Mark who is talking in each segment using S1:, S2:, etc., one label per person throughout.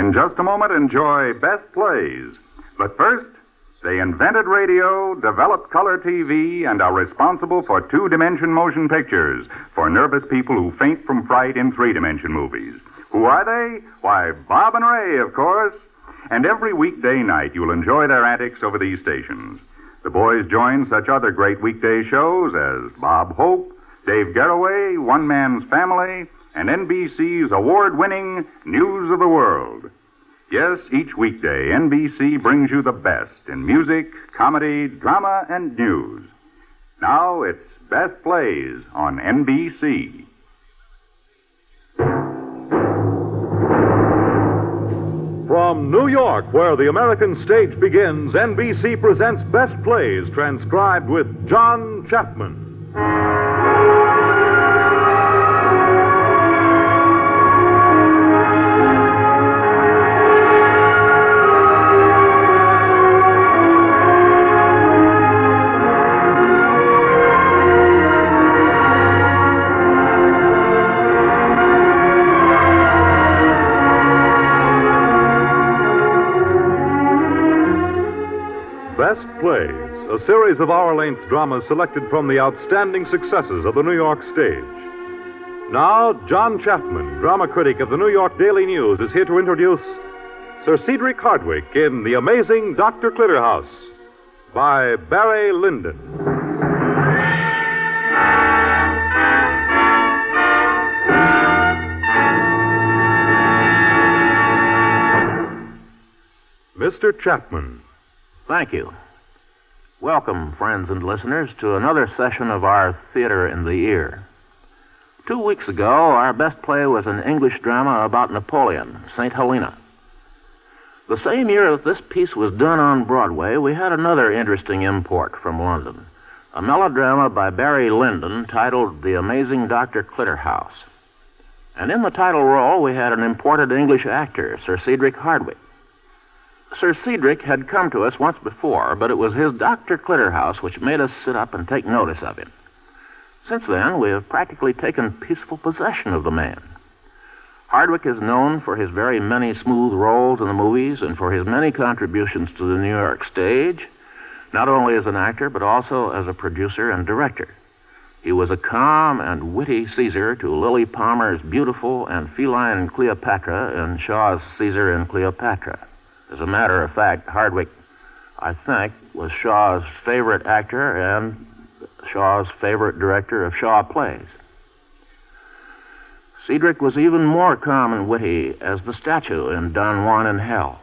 S1: In just a moment, enjoy Best Plays. But first, they invented radio, developed color TV, and are responsible for two-dimension motion pictures for nervous people who faint from fright in three-dimension movies. Who are they? Why, Bob and Ray, of course. And every weekday night, you'll enjoy their antics over these stations. The boys join such other great weekday shows as Bob Hope, Dave Garroway, One Man's Family, and NBC's award-winning News of the World. Yes, each weekday, NBC brings you the best in music, comedy, drama, and news. Now it's Best Plays on NBC.
S2: From New York, where the American stage begins, NBC presents Best Plays, transcribed with John Chapman. Best Plays, a series of hour-length dramas selected from the outstanding successes of the New York stage. Now, John Chapman, drama critic of the New York Daily News, is here to introduce Sir Cedric Hardwicke in The Amazing Dr. Clitterhouse by Barry Lyndon. Mr. Chapman.
S3: Thank you. Welcome, friends and listeners, to another session of our Theater in the Ear. 2 weeks ago, our best play was an English drama about Napoleon, St. Helena. The same year that this piece was done on Broadway, we had another interesting import from London, a melodrama by Barry Lyndon titled The Amazing Dr. Clitterhouse. And in the title role, we had an imported English actor, Sir Cedric Hardwicke. Sir Cedric had come to us once before, but it was his Dr. Clitterhouse which made us sit up and take notice of him. Since then, we have practically taken peaceful possession of the man. Hardwicke is known for his very many smooth roles in the movies and for his many contributions to the New York stage, not only as an actor, but also as a producer and director. He was a calm and witty Caesar to Lily Palmer's beautiful and feline Cleopatra in Shaw's Caesar and Cleopatra. As a matter of fact, Hardwicke, I think, was Shaw's favorite actor and Shaw's favorite director of Shaw plays. Cedric was even more calm and witty as the statue in Don Juan in Hell.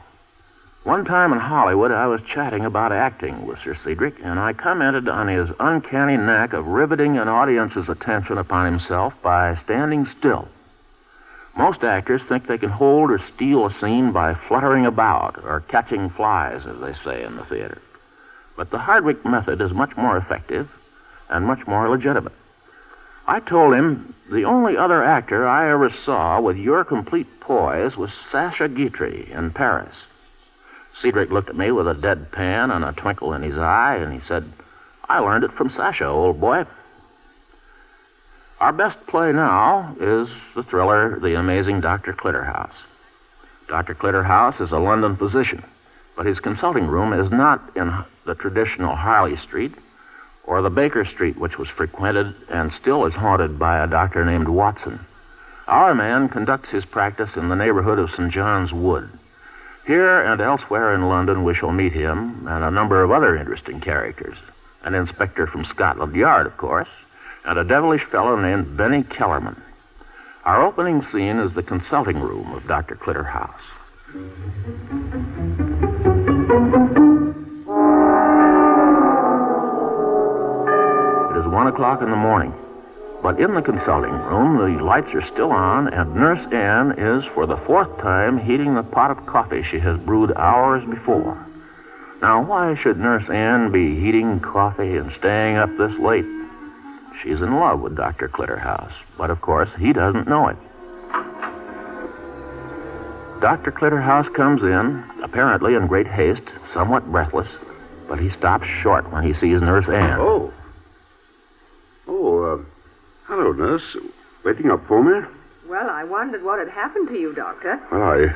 S3: One time in Hollywood, I was chatting about acting with Sir Cedric, and I commented on his uncanny knack of riveting an audience's attention upon himself by standing still. Most actors think they can hold or steal a scene by fluttering about or catching flies, as they say in the theater. But the Hardwicke method is much more effective and much more legitimate. I told him the only other actor I ever saw with your complete poise was Sacha Guitry in Paris. Cedric looked at me with a deadpan and a twinkle in his eye, and he said, "I learned it from Sacha, old boy." Our best play now is the thriller The Amazing Dr. Clitterhouse. Dr. Clitterhouse is a London physician, but his consulting room is not in the traditional Harley Street or the Baker Street, which was frequented and still is haunted by a doctor named Watson. Our man conducts his practice in the neighborhood of St. John's Wood. Here and elsewhere in London we shall meet him and a number of other interesting characters. An inspector from Scotland Yard, of course, and a devilish fellow named Benny Kellerman. Our opening scene is the consulting room of Dr. Clitterhouse. It is 1 o'clock in the morning, but in the consulting room, the lights are still on, and Nurse Ann is, for the 4th time, heating the pot of coffee she has brewed hours before. Now, why should Nurse Ann be heating coffee and staying up this late? She's in love with Dr. Clitterhouse, but of course he doesn't know it. Dr. Clitterhouse comes in, apparently in great haste, somewhat breathless, but he stops short when he sees Nurse Ann.
S4: Hello, Nurse. Waiting up for me?
S5: Well, I wondered what had happened to you, Doctor.
S4: Well,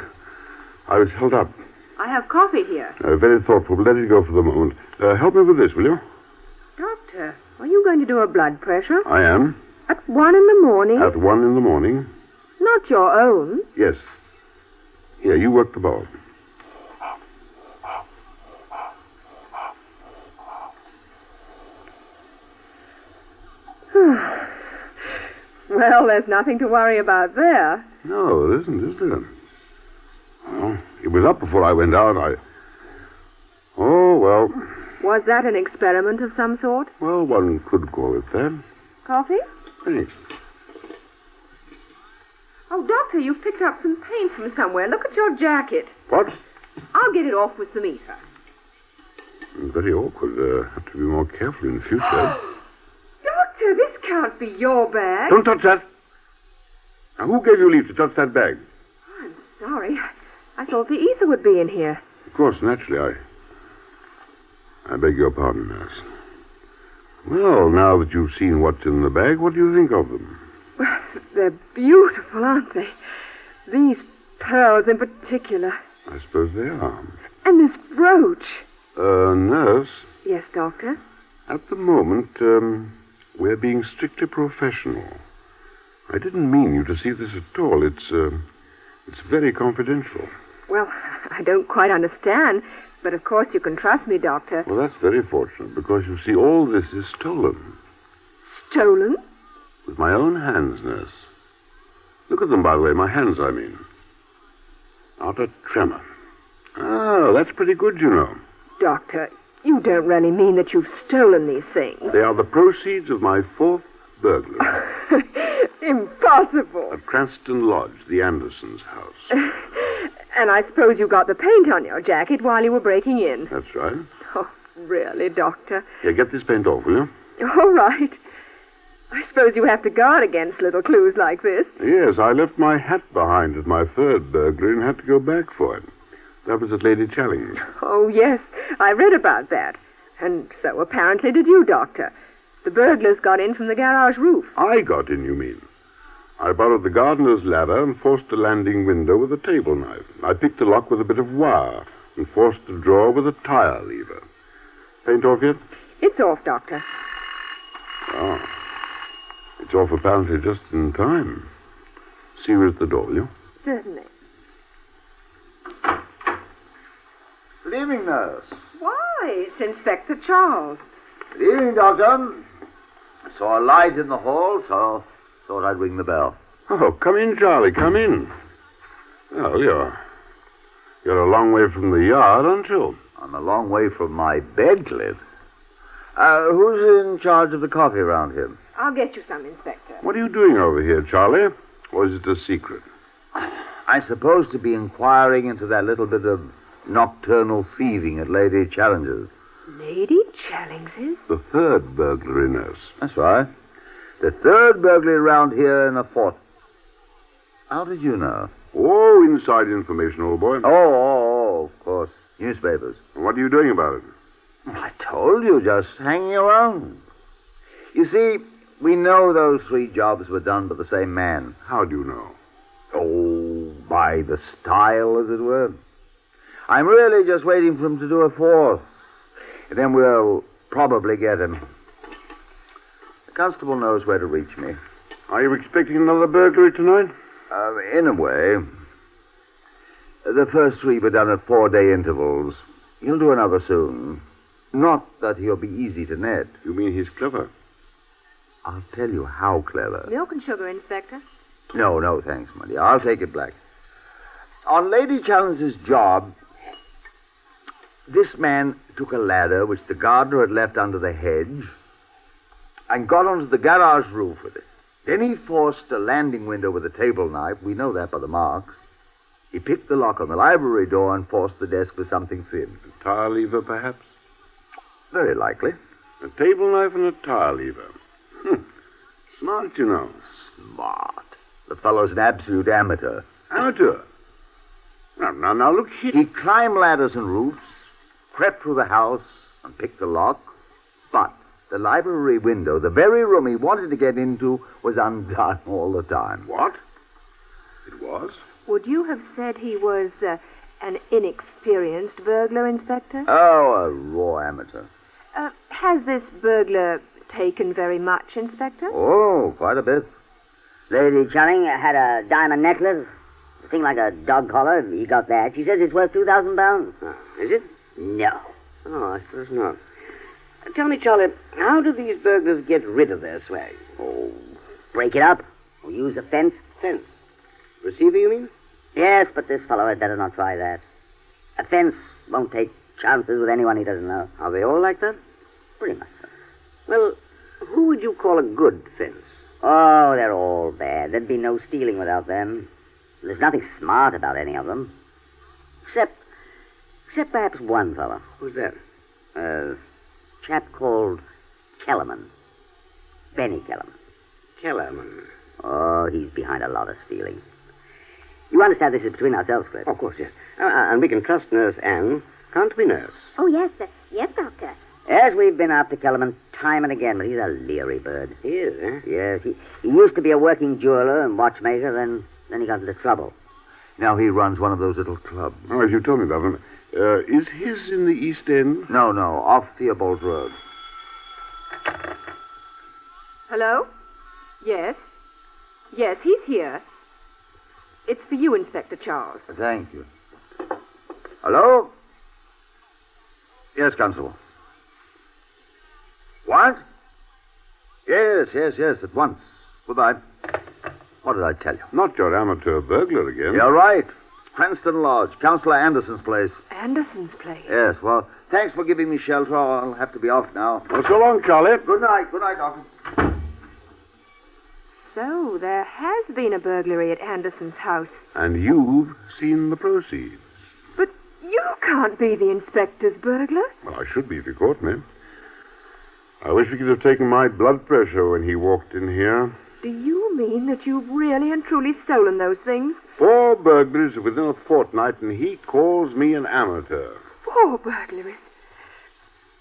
S4: I was held up.
S5: I have coffee here.
S4: Very thoughtful, but let it go for the moment. Help me with this, will you?
S5: Doctor, are you going to do a blood pressure?
S4: I am.
S5: At 1 in the morning?
S4: At 1 in the morning.
S5: Not your own.
S4: Yes. Here, you work the bulb.
S5: Well, there's nothing to worry about there.
S4: No, there isn't, is there? Well, it was up before I went out. Oh, well.
S5: Was that an experiment of some sort?
S4: Well, one could call it that.
S5: Coffee?
S4: Thanks.
S5: Oh, Doctor, you've picked up some paint from somewhere. Look at your jacket.
S4: What?
S5: I'll get it off with some ether.
S4: Very awkward. Have to be more careful in the future.
S5: Doctor, this can't be your bag.
S4: Don't touch that. Now, who gave you leave to touch that bag?
S5: I'm sorry. I thought the ether would be in here.
S4: Of course, naturally, I beg your pardon, nurse. Well, now that you've seen what's in the bag, what do you think of them?
S5: Well, they're beautiful, aren't they? These pearls in particular.
S4: I suppose they are.
S5: And this brooch.
S4: Nurse?
S5: Yes, Doctor?
S4: At the moment, we're being strictly professional. I didn't mean you to see this at all. It's very confidential.
S5: Well, I don't quite understand, but of course you can trust me, Doctor.
S4: Well, that's very fortunate, because you see, all this is stolen.
S5: Stolen?
S4: With my own hands, nurse. Look at them, by the way, my hands, I mean. Not a tremor. Oh, that's pretty good, you know.
S5: Doctor, you don't really mean that you've stolen these things.
S4: They are the proceeds of my 4th burglary.
S5: Impossible.
S4: At Cranston Lodge, the Andersons' house.
S5: And I suppose you got the paint on your jacket while you were breaking in.
S4: That's right.
S5: Oh, really, Doctor?
S4: Here, get this paint off, will you?
S5: All right. I suppose you have to guard against little clues like this.
S4: Yes, I left my hat behind at my 3rd burglary and had to go back for it. That was at Lady Challing's.
S5: Oh, yes. I read about that. And so apparently did you, Doctor. The burglars got in from the garage roof.
S4: I got in, you mean? I borrowed the gardener's ladder and forced a landing window with a table knife. I picked the lock with a bit of wire and forced the drawer with a tire lever. Paint off yet?
S5: It's off, Doctor.
S4: Oh. It's off apparently just in time. See you at the door, will you?
S5: Certainly.
S6: Good evening, nurse.
S5: Why, it's Inspector Charles.
S6: Good evening, Doctor. I saw a light in the hall, so thought I'd ring the bell.
S4: Oh, come in, Charlie, come in. Well, you're a long way from the yard, aren't you?
S6: I'm a long way from my bed, Cliff. Who's in charge of the coffee around here?
S5: I'll get you some, Inspector.
S4: What are you doing over here, Charlie? Or is it a secret?
S6: I'm supposed to be inquiring into that little bit of nocturnal thieving at Lady Challenger's.
S5: Lady Challenger's?
S4: The 3rd burglary, nurse.
S6: That's right. The 3rd burglary around here in a fort. How did you know?
S4: Oh, inside information, old boy.
S6: Oh, of course. Newspapers.
S4: What are you doing about it?
S6: I told you, just hanging around. You see, we know those 3 jobs were done by the same man.
S4: How do you know?
S6: Oh, by the style, as it were. I'm really just waiting for him to do a 4th. And then we'll probably get him. The constable knows where to reach me.
S4: Are you expecting another burglary tonight?
S6: In a way. The first 3 were done at 4-day intervals. He'll do another soon. Not that he'll be easy to net.
S4: You mean he's clever?
S6: I'll tell you how clever.
S5: Milk and sugar, Inspector.
S6: No, thanks, my dear. I'll take it black. On Lady Challenger's job, this man took a ladder which the gardener had left under the hedge and got onto the garage roof with it. Then he forced a landing window with a table knife. We know that by the marks. He picked the lock on the library door and forced the desk with something thin.
S4: A tire lever, perhaps?
S6: Very likely.
S4: A table knife and a tire lever. Smart, you know.
S6: Smart. The fellow's an absolute amateur.
S4: Amateur? Now, look here.
S6: He climbed ladders and roofs, crept through the house, and picked the lock. But the library window, the very room he wanted to get into, was undone all the time.
S4: What? It was?
S5: Would you have said he was an inexperienced burglar, Inspector?
S6: Oh, a raw amateur.
S5: Has this burglar taken very much, Inspector?
S6: Oh, quite a bit.
S7: Lady Channing had a diamond necklace, a thing like a dog collar. He got that. She says it's worth £2,000.
S8: Is it?
S7: No.
S8: Oh, I suppose not. Tell me, Charlie, how do these burglars get rid of their swag?
S7: Oh, break it up or use a fence.
S8: Fence. Receiver, you mean?
S7: Yes, but this fellow had better not try that. A fence won't take chances with anyone he doesn't know.
S8: Are they all like that?
S7: Pretty much so.
S8: Well, who would you call a good fence?
S7: Oh, they're all bad. There'd be no stealing without them. There's nothing smart about any of them. Except perhaps one fellow.
S8: Who's that?
S7: A chap called Kellerman. Benny Kellerman.
S8: Kellerman.
S7: Oh, he's behind a lot of stealing. You understand this is between ourselves, Cliff?
S8: Of course, yes. And we can trust Nurse Anne, can't we, Nurse?
S9: Oh, yes, sir. Yes, Doctor.
S7: Yes, we've been after Kellerman time and again, but he's a leery bird.
S8: He is, eh?
S7: Yes, he used to be a working jeweler and watchmaker, then he got into trouble.
S6: Now he runs one of those little clubs.
S4: Oh, as you told me about him. Is his in the East End?
S6: No, off Theobald Road.
S5: Hello? Yes? Yes, he's here. It's for you, Inspector Charles.
S6: Thank you. Hello? Yes, Constable. What? Yes, at once. Goodbye. What did I tell you?
S4: Not your amateur burglar again.
S6: You're right. Cranston Lodge, Counselor Anderson's place.
S5: Anderson's place?
S6: Yes, well, thanks for giving me shelter. I'll have to be off now.
S4: Well, so long, Charlie.
S6: Good night, Doctor.
S5: So, there has been a burglary at Anderson's house.
S4: And you've seen the proceeds.
S5: But you can't be the inspector's burglar.
S4: Well, I should be if you caught me. I wish we could have taken my blood pressure when he walked in here.
S5: Do you mean that you've really and truly stolen those things?
S4: 4 burglaries within a fortnight, and he calls me an amateur.
S5: 4 burglaries?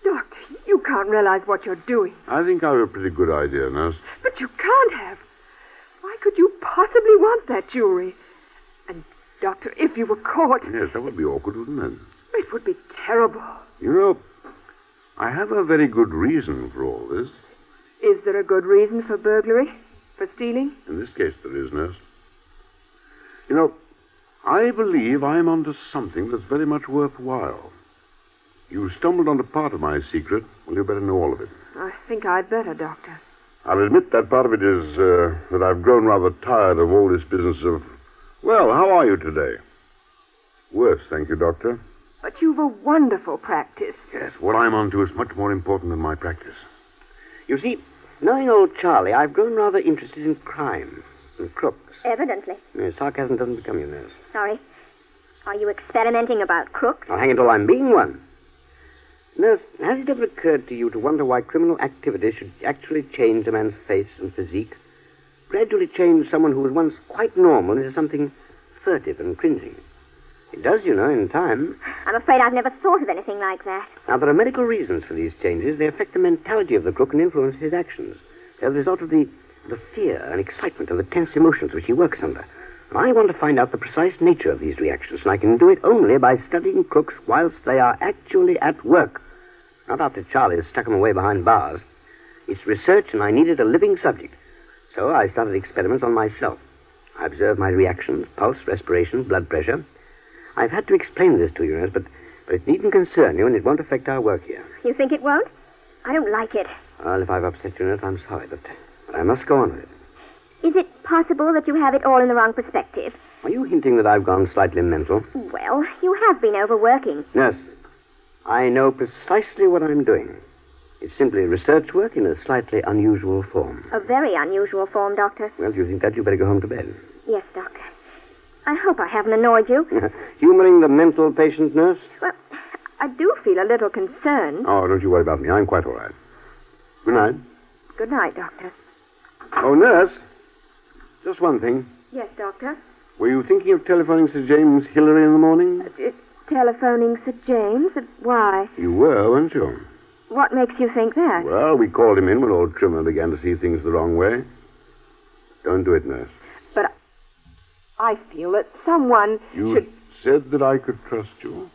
S5: Doctor, you can't realize what you're doing.
S4: I think I have a pretty good idea, Nurse.
S5: But you can't have. Why could you possibly want that jewelry? And, Doctor, if you were caught...
S4: Yes, that would be awkward, wouldn't it?
S5: It would be terrible.
S4: You know, I have a very good reason for all this.
S5: Is there a good reason for burglary? For stealing?
S4: In this case, there is, Nurse. You know, I believe I'm onto something that's very much worthwhile. You stumbled onto part of my secret. Well, you better know all of it.
S5: I think I'd better, Doctor.
S4: I'll admit that part of it is that I've grown rather tired of all this business of... Well, how are you today? Worse, thank you, Doctor.
S5: But you've a wonderful practice.
S4: Yes, what I'm onto is much more important than my practice.
S8: You see, knowing old Charlie, I've grown rather interested in crime and crooks.
S9: Evidently.
S8: Sarcasm doesn't become you, Nurse.
S9: Sorry. Are you experimenting about crooks?
S8: I'll hang it all, I'm being one. Nurse, has it ever occurred to you to wonder why criminal activity should actually change a man's face and physique? Gradually change someone who was once quite normal into something furtive and cringing. It does, you know, in time.
S9: I'm afraid I've never thought of anything like that.
S8: Now, there are medical reasons for these changes. They affect the mentality of the crook and influence his actions. They're the result of the fear and excitement and the tense emotions which he works under. I want to find out the precise nature of these reactions, and I can do it only by studying crooks whilst they are actually at work. Not after Charlie has stuck them away behind bars. It's research, and I needed a living subject. So I started experiments on myself. I observed my reactions, pulse, respiration, blood pressure. I've had to explain this to you, Nurse, but it needn't concern you, and it won't affect our work here.
S9: You think it won't? I don't like it.
S8: Well, if I've upset you, Nurse, I'm sorry, but I must go on with it.
S9: Is it possible that you have it all in the wrong perspective?
S8: Are you hinting that I've gone slightly mental?
S9: Well, you have been overworking.
S8: Nurse, I know precisely what I'm doing. It's simply research work in a slightly unusual form.
S9: A very unusual form, Doctor.
S8: Well, if you think that, you'd better go home to bed.
S9: Yes, Doctor. I hope I haven't annoyed you.
S8: Humoring the mental patient, Nurse?
S5: Well, I do feel a little concerned.
S4: Oh, don't you worry about me. I'm quite all right. Good night.
S5: Good night, Doctor.
S4: Oh, Nurse, just one thing.
S5: Yes, Doctor?
S4: Were you thinking of telephoning Sir James Hillary in the morning?
S5: Telephoning Sir James? Why?
S4: You were, weren't you?
S5: What makes you think that?
S4: Well, we called him in when old Trimmer began to see things the wrong way. Don't do it, Nurse.
S5: But I feel that someone
S4: You
S5: should...
S4: said that I could trust you.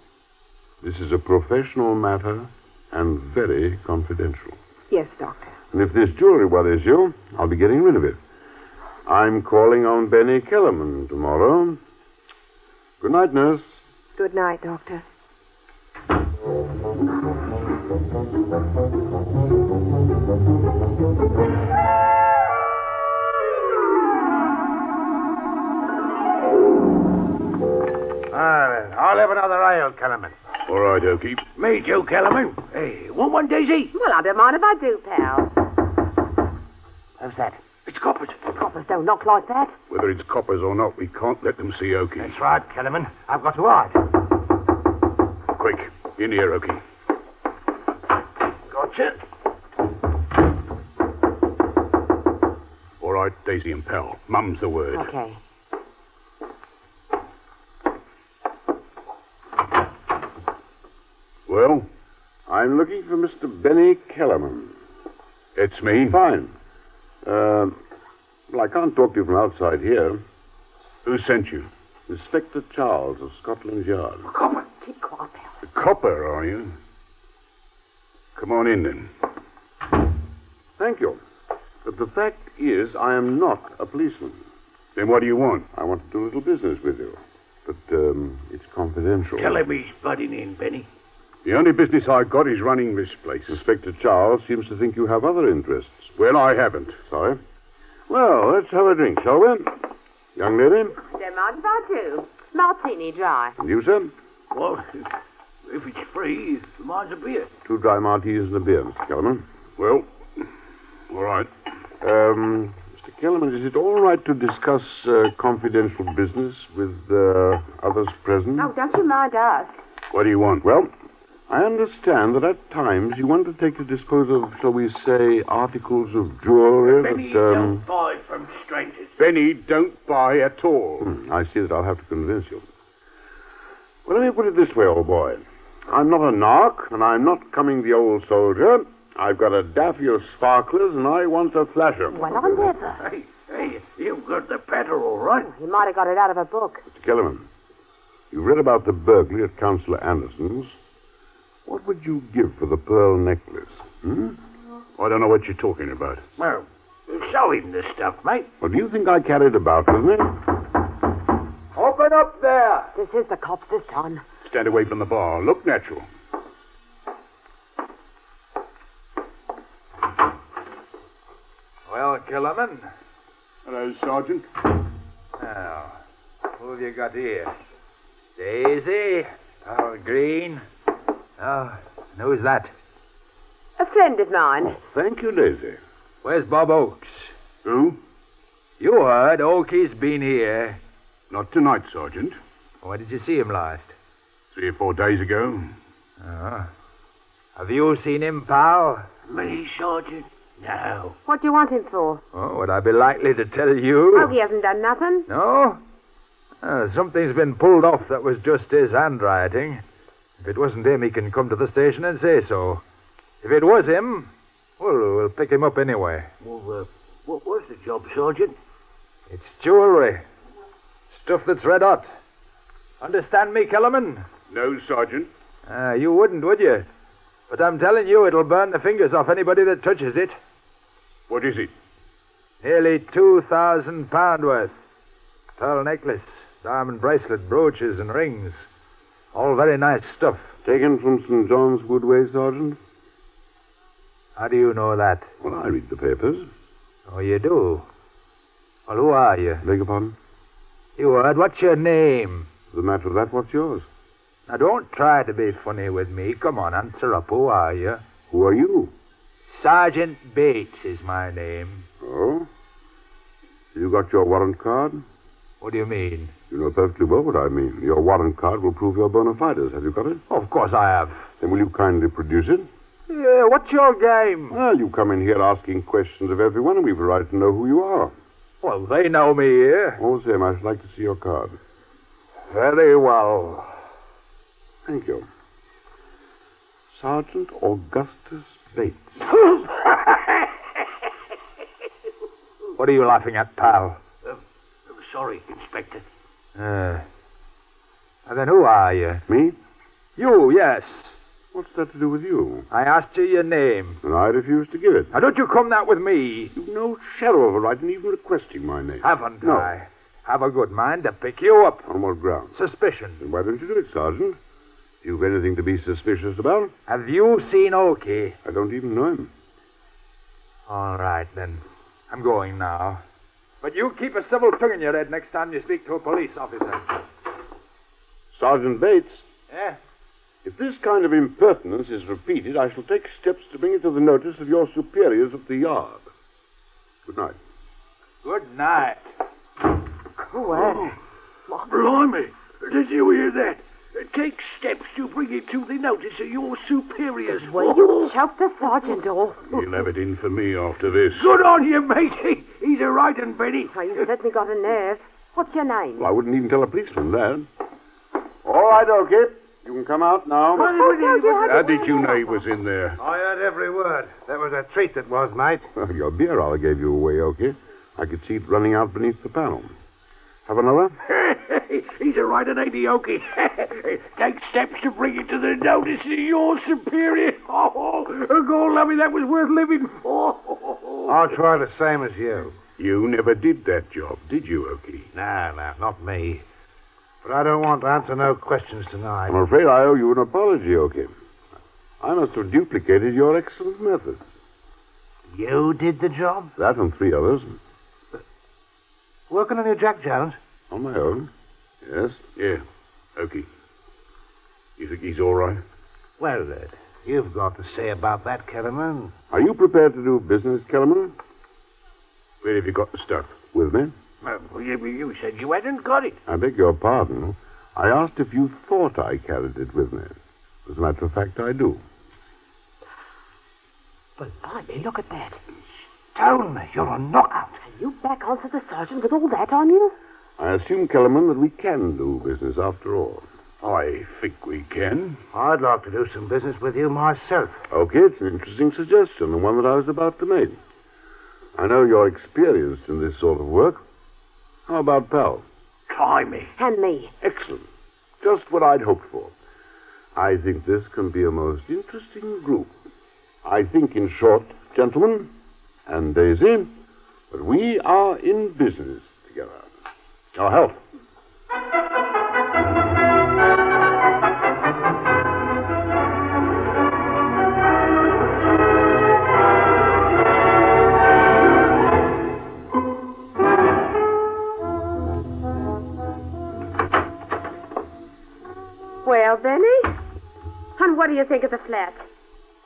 S4: This is a professional matter and very confidential.
S5: Yes, Doctor.
S4: And if this jewelry worries you, I'll be getting rid of it. I'm calling on Benny Kellerman tomorrow. Good night, nurse.
S5: Good night, Doctor.
S3: I'll have another ale, Kellerman.
S4: All right, Okie.
S3: Me too, Kellerman. Hey, want one, Daisy?
S5: Well, I don't mind if I do, pal.
S3: How's that? It's coppers.
S5: Coppers don't knock like that.
S4: Whether it's coppers or not, we can't let them see Okie.
S3: That's right, Kellerman. I've got to hide.
S4: Quick, in here, Okie.
S3: Gotcha.
S4: All right, Daisy and Pal. Mum's the word.
S5: Okay.
S4: Well, I'm looking for Mr. Benny Kellerman.
S1: It's me.
S4: Fine. Well, I can't talk to you from outside here.
S1: Who sent you?
S4: Inspector Charles of Scotland Yard.
S3: Copper.
S5: Keep quiet, pal.
S1: A copper, are you? Come on in, then.
S4: Thank you. But the fact is, I am not a policeman.
S1: Then what do you want?
S4: I want to do a little business with you. But, it's confidential.
S3: Tell him he's butting in, Benny.
S1: The only business I got is running this place.
S4: Inspector Charles seems to think you have other interests.
S1: Well, I haven't.
S4: Sorry. Well, let's have a drink, shall we? Young lady?
S5: Don't mind if I do. Martini dry.
S4: And you, sir?
S3: Well, if it's free, mine's a beer.
S4: 2 dry martinis and a beer, Mr. Kellerman.
S1: Well, all right.
S4: Mr. Kellerman, is it all right to discuss confidential business with others present?
S5: Oh, don't you mind us.
S1: What do you want?
S4: Well, I understand that at times you want to take to dispose of, shall we say, articles of jewelry
S3: Benny,
S4: that...
S3: don't buy from strangers.
S1: Benny, don't buy at all.
S4: I see that I'll have to convince you. Well, let me put it this way, old boy. I'm not a narc, and I'm not coming the old soldier. I've got a daffy of sparklers, and I want to flash 'em.
S5: Well, I never.
S3: Hey, you've got the patter all right.
S5: You might have got it out of a book.
S4: Mr. Kellerman, you read about the burglary at Councillor Anderson's. What would you give for the pearl necklace?
S1: I don't know what you're talking about.
S3: Well, show him the stuff, mate.
S4: Well, do you think I carried about with me?
S3: Open up there.
S5: This is the cops this time.
S1: Stand away from the bar. Look natural.
S10: Well, Kellerman.
S1: Hello, Sergeant.
S10: Now, who have you got here? Daisy? Paul Green? Oh, and who's that?
S5: A friend of mine.
S4: Thank you, Daisy.
S10: Where's Bob Oakes?
S1: Who?
S10: You heard Oakey's been here.
S1: Not tonight, Sergeant.
S10: When did you see him last?
S1: 3 or 4 days ago.
S10: Oh. Have you seen him, pal?
S3: Me, Sergeant? No.
S5: What do you want him for?
S10: Oh, would I be likely to tell you?
S5: Oh, he hasn't done nothing.
S10: No? Something's been pulled off that was just his handwriting. If it wasn't him, he can come to the station and say so. If it was him, well, we'll pick him up anyway.
S3: Well, what was the job, Sergeant?
S10: It's jewelry. Stuff that's red hot. Understand me, Kellerman?
S1: No, Sergeant.
S10: You wouldn't, would you? But I'm telling you, it'll burn the fingers off anybody that touches it.
S1: What is it?
S10: Nearly £2,000 worth. Pearl necklace, diamond bracelet, brooches, and rings. All very nice stuff.
S4: Taken from St. John's Woodway, Sergeant?
S10: How do you know that?
S4: Well, I read the papers.
S10: Oh, you do? Well, who are you?
S4: Beg your pardon?
S10: You heard. What's your name?
S4: For the matter of that, what's yours?
S10: Now, don't try to be funny with me. Come on, answer up. Who are you?
S4: Who are you?
S10: Sergeant Bates is my name.
S4: Oh? You got your warrant card?
S10: What do you mean?
S4: You know perfectly well what I mean. Your warrant card will prove your bona fides. Have you got it?
S10: Of course I have.
S4: Then will you kindly produce it?
S10: Yeah, what's your game?
S4: Well, you come in here asking questions of everyone, and we've a right to know who you are.
S10: Well, they know me here.
S4: All the same, I should like to see your card.
S10: Very well.
S4: Thank you. Sergeant Augustus Bates.
S10: What are you laughing at, pal?
S3: Sorry, Inspector.
S10: And then who are you?
S4: Me?
S10: You, yes.
S4: What's that to do with you?
S10: I asked you your name.
S4: And I refuse to give it.
S10: Now, don't you come that with me.
S4: You've no shadow of a right in even requesting my name.
S10: Haven't
S4: No.
S10: I? Have a good mind to pick you up.
S4: On what grounds?
S10: Suspicion.
S4: Then why don't you do it, Sergeant? You've anything to be suspicious about?
S10: Have you seen Okie?
S4: I don't even know him.
S10: All right, then. I'm going now. But you keep a civil tongue in your head next time you speak to a police officer.
S4: Sergeant Bates,
S10: Yeah?
S4: if this kind of impertinence is repeated, I shall take steps to bring it to the notice of your superiors at the yard. Good night.
S10: Good night.
S11: Oh, blimey. Did you hear that? Take steps to bring it to the notice of your superiors.
S5: Will you choke the sergeant off?
S4: He'll have it in for me after this.
S11: Good on you, matey. He's a right un, Benny.
S5: Oh, you've certainly got a nerve. What's your name?
S4: Well, I wouldn't even tell a policeman that. All right, Okie. You can come out now. How did you know he was in there?
S10: I heard every word. That was a treat that was, mate.
S4: Well, your beer hour gave you away, Okie. I could see it running out beneath the panel. Have another?
S11: He's a right un, ain't he, Okie? Take steps to bring it to the notice of your superior. Oh, God, lovey, that was worth living for.
S10: I'll try the same as you.
S4: You never did that job, did you, Okie?
S10: No, not me. But I don't want to answer no questions tonight.
S4: I'm afraid I owe you an apology, Okie. I must have duplicated your excellent methods.
S10: You did the job?
S4: That and 3 others.
S10: Working on your Jack Jones?
S4: On my own. Yes? Yeah. Okie. You think he's all right?
S10: Well, you've got to say about that, Kellerman.
S4: Are you prepared to do business, Kellerman? Where have you got the stuff? With me?
S11: Well, you said you hadn't got it.
S4: I beg your pardon. I asked if you thought I carried it with me. As a matter of fact, I do.
S5: Blimey, look at that.
S11: Stone me, you're a knockout.
S5: And you back onto the sergeant with all that on you?
S4: I assume, Kellerman, that we can do business after all. I think we can.
S10: I'd like to do some business with you myself.
S4: Okay, it's an interesting suggestion, the one that I was about to make. I know you're experienced in this sort of work. How about Pal?
S11: Try me.
S5: And me.
S4: Excellent. Just what I'd hoped for. I think this can be a most interesting group. I think, in short, gentlemen, and Daisy, that we are in business together. Your health.
S5: Well, Benny? And what do you think of the flat?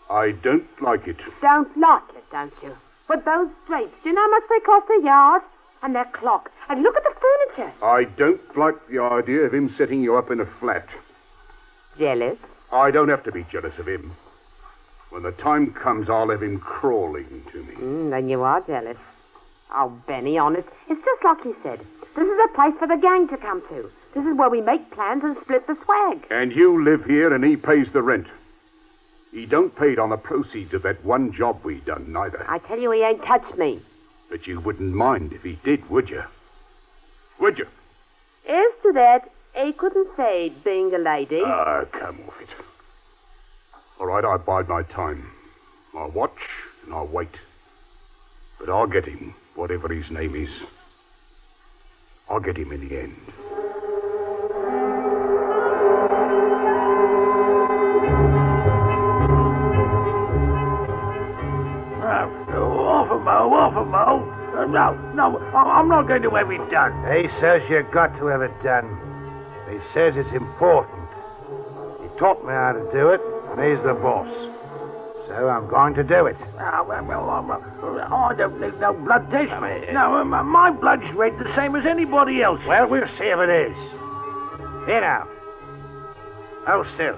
S4: I don't like it.
S5: Don't like it, don't you? But those drapes, do you know how much they cost a yard? And their clock. And look at the furniture.
S4: I don't like the idea of him setting you up in a flat.
S5: Jealous?
S4: I don't have to be jealous of him. When the time comes, I'll have him crawling to me.
S5: Then you are jealous. Oh, Benny, honest, it's just like he said. This is a place for the gang to come to. This is where we make plans and split the swag.
S4: And you live here and he pays the rent. He don't pay it on the proceeds of that one job we done, neither.
S5: I tell you, he ain't touched me.
S4: But you wouldn't mind if he did, would you? Would you?
S5: As to that, he couldn't say, being a lady.
S4: Come off it. All right, I bide my time. I'll watch and I'll wait. But I'll get him, whatever his name is. I'll get him in the end.
S11: Off a mo. No, I'm not going to have it done.
S10: He says you got to have it done. He says it's important. He taught me how to do it, and he's the boss. So I'm going to do it.
S11: I don't need no blood test. No, my blood's red the same as anybody else.
S10: Well, we'll see if it is. Here now. Hold still.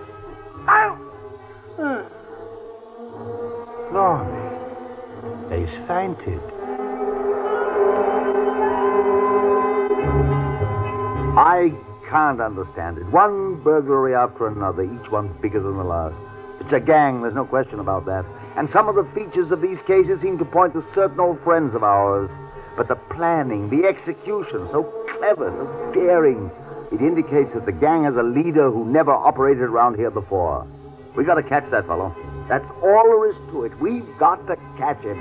S10: Blimey. He's fainted.
S6: I can't understand it. One burglary after another, each one bigger than the last. It's a gang, there's no question about that. And some of the features of these cases seem to point to certain old friends of ours. But the planning, the execution, so clever, so daring. It indicates that the gang has a leader who never operated around here before. We got to catch that fellow. That's all there is to it. We've got to catch him.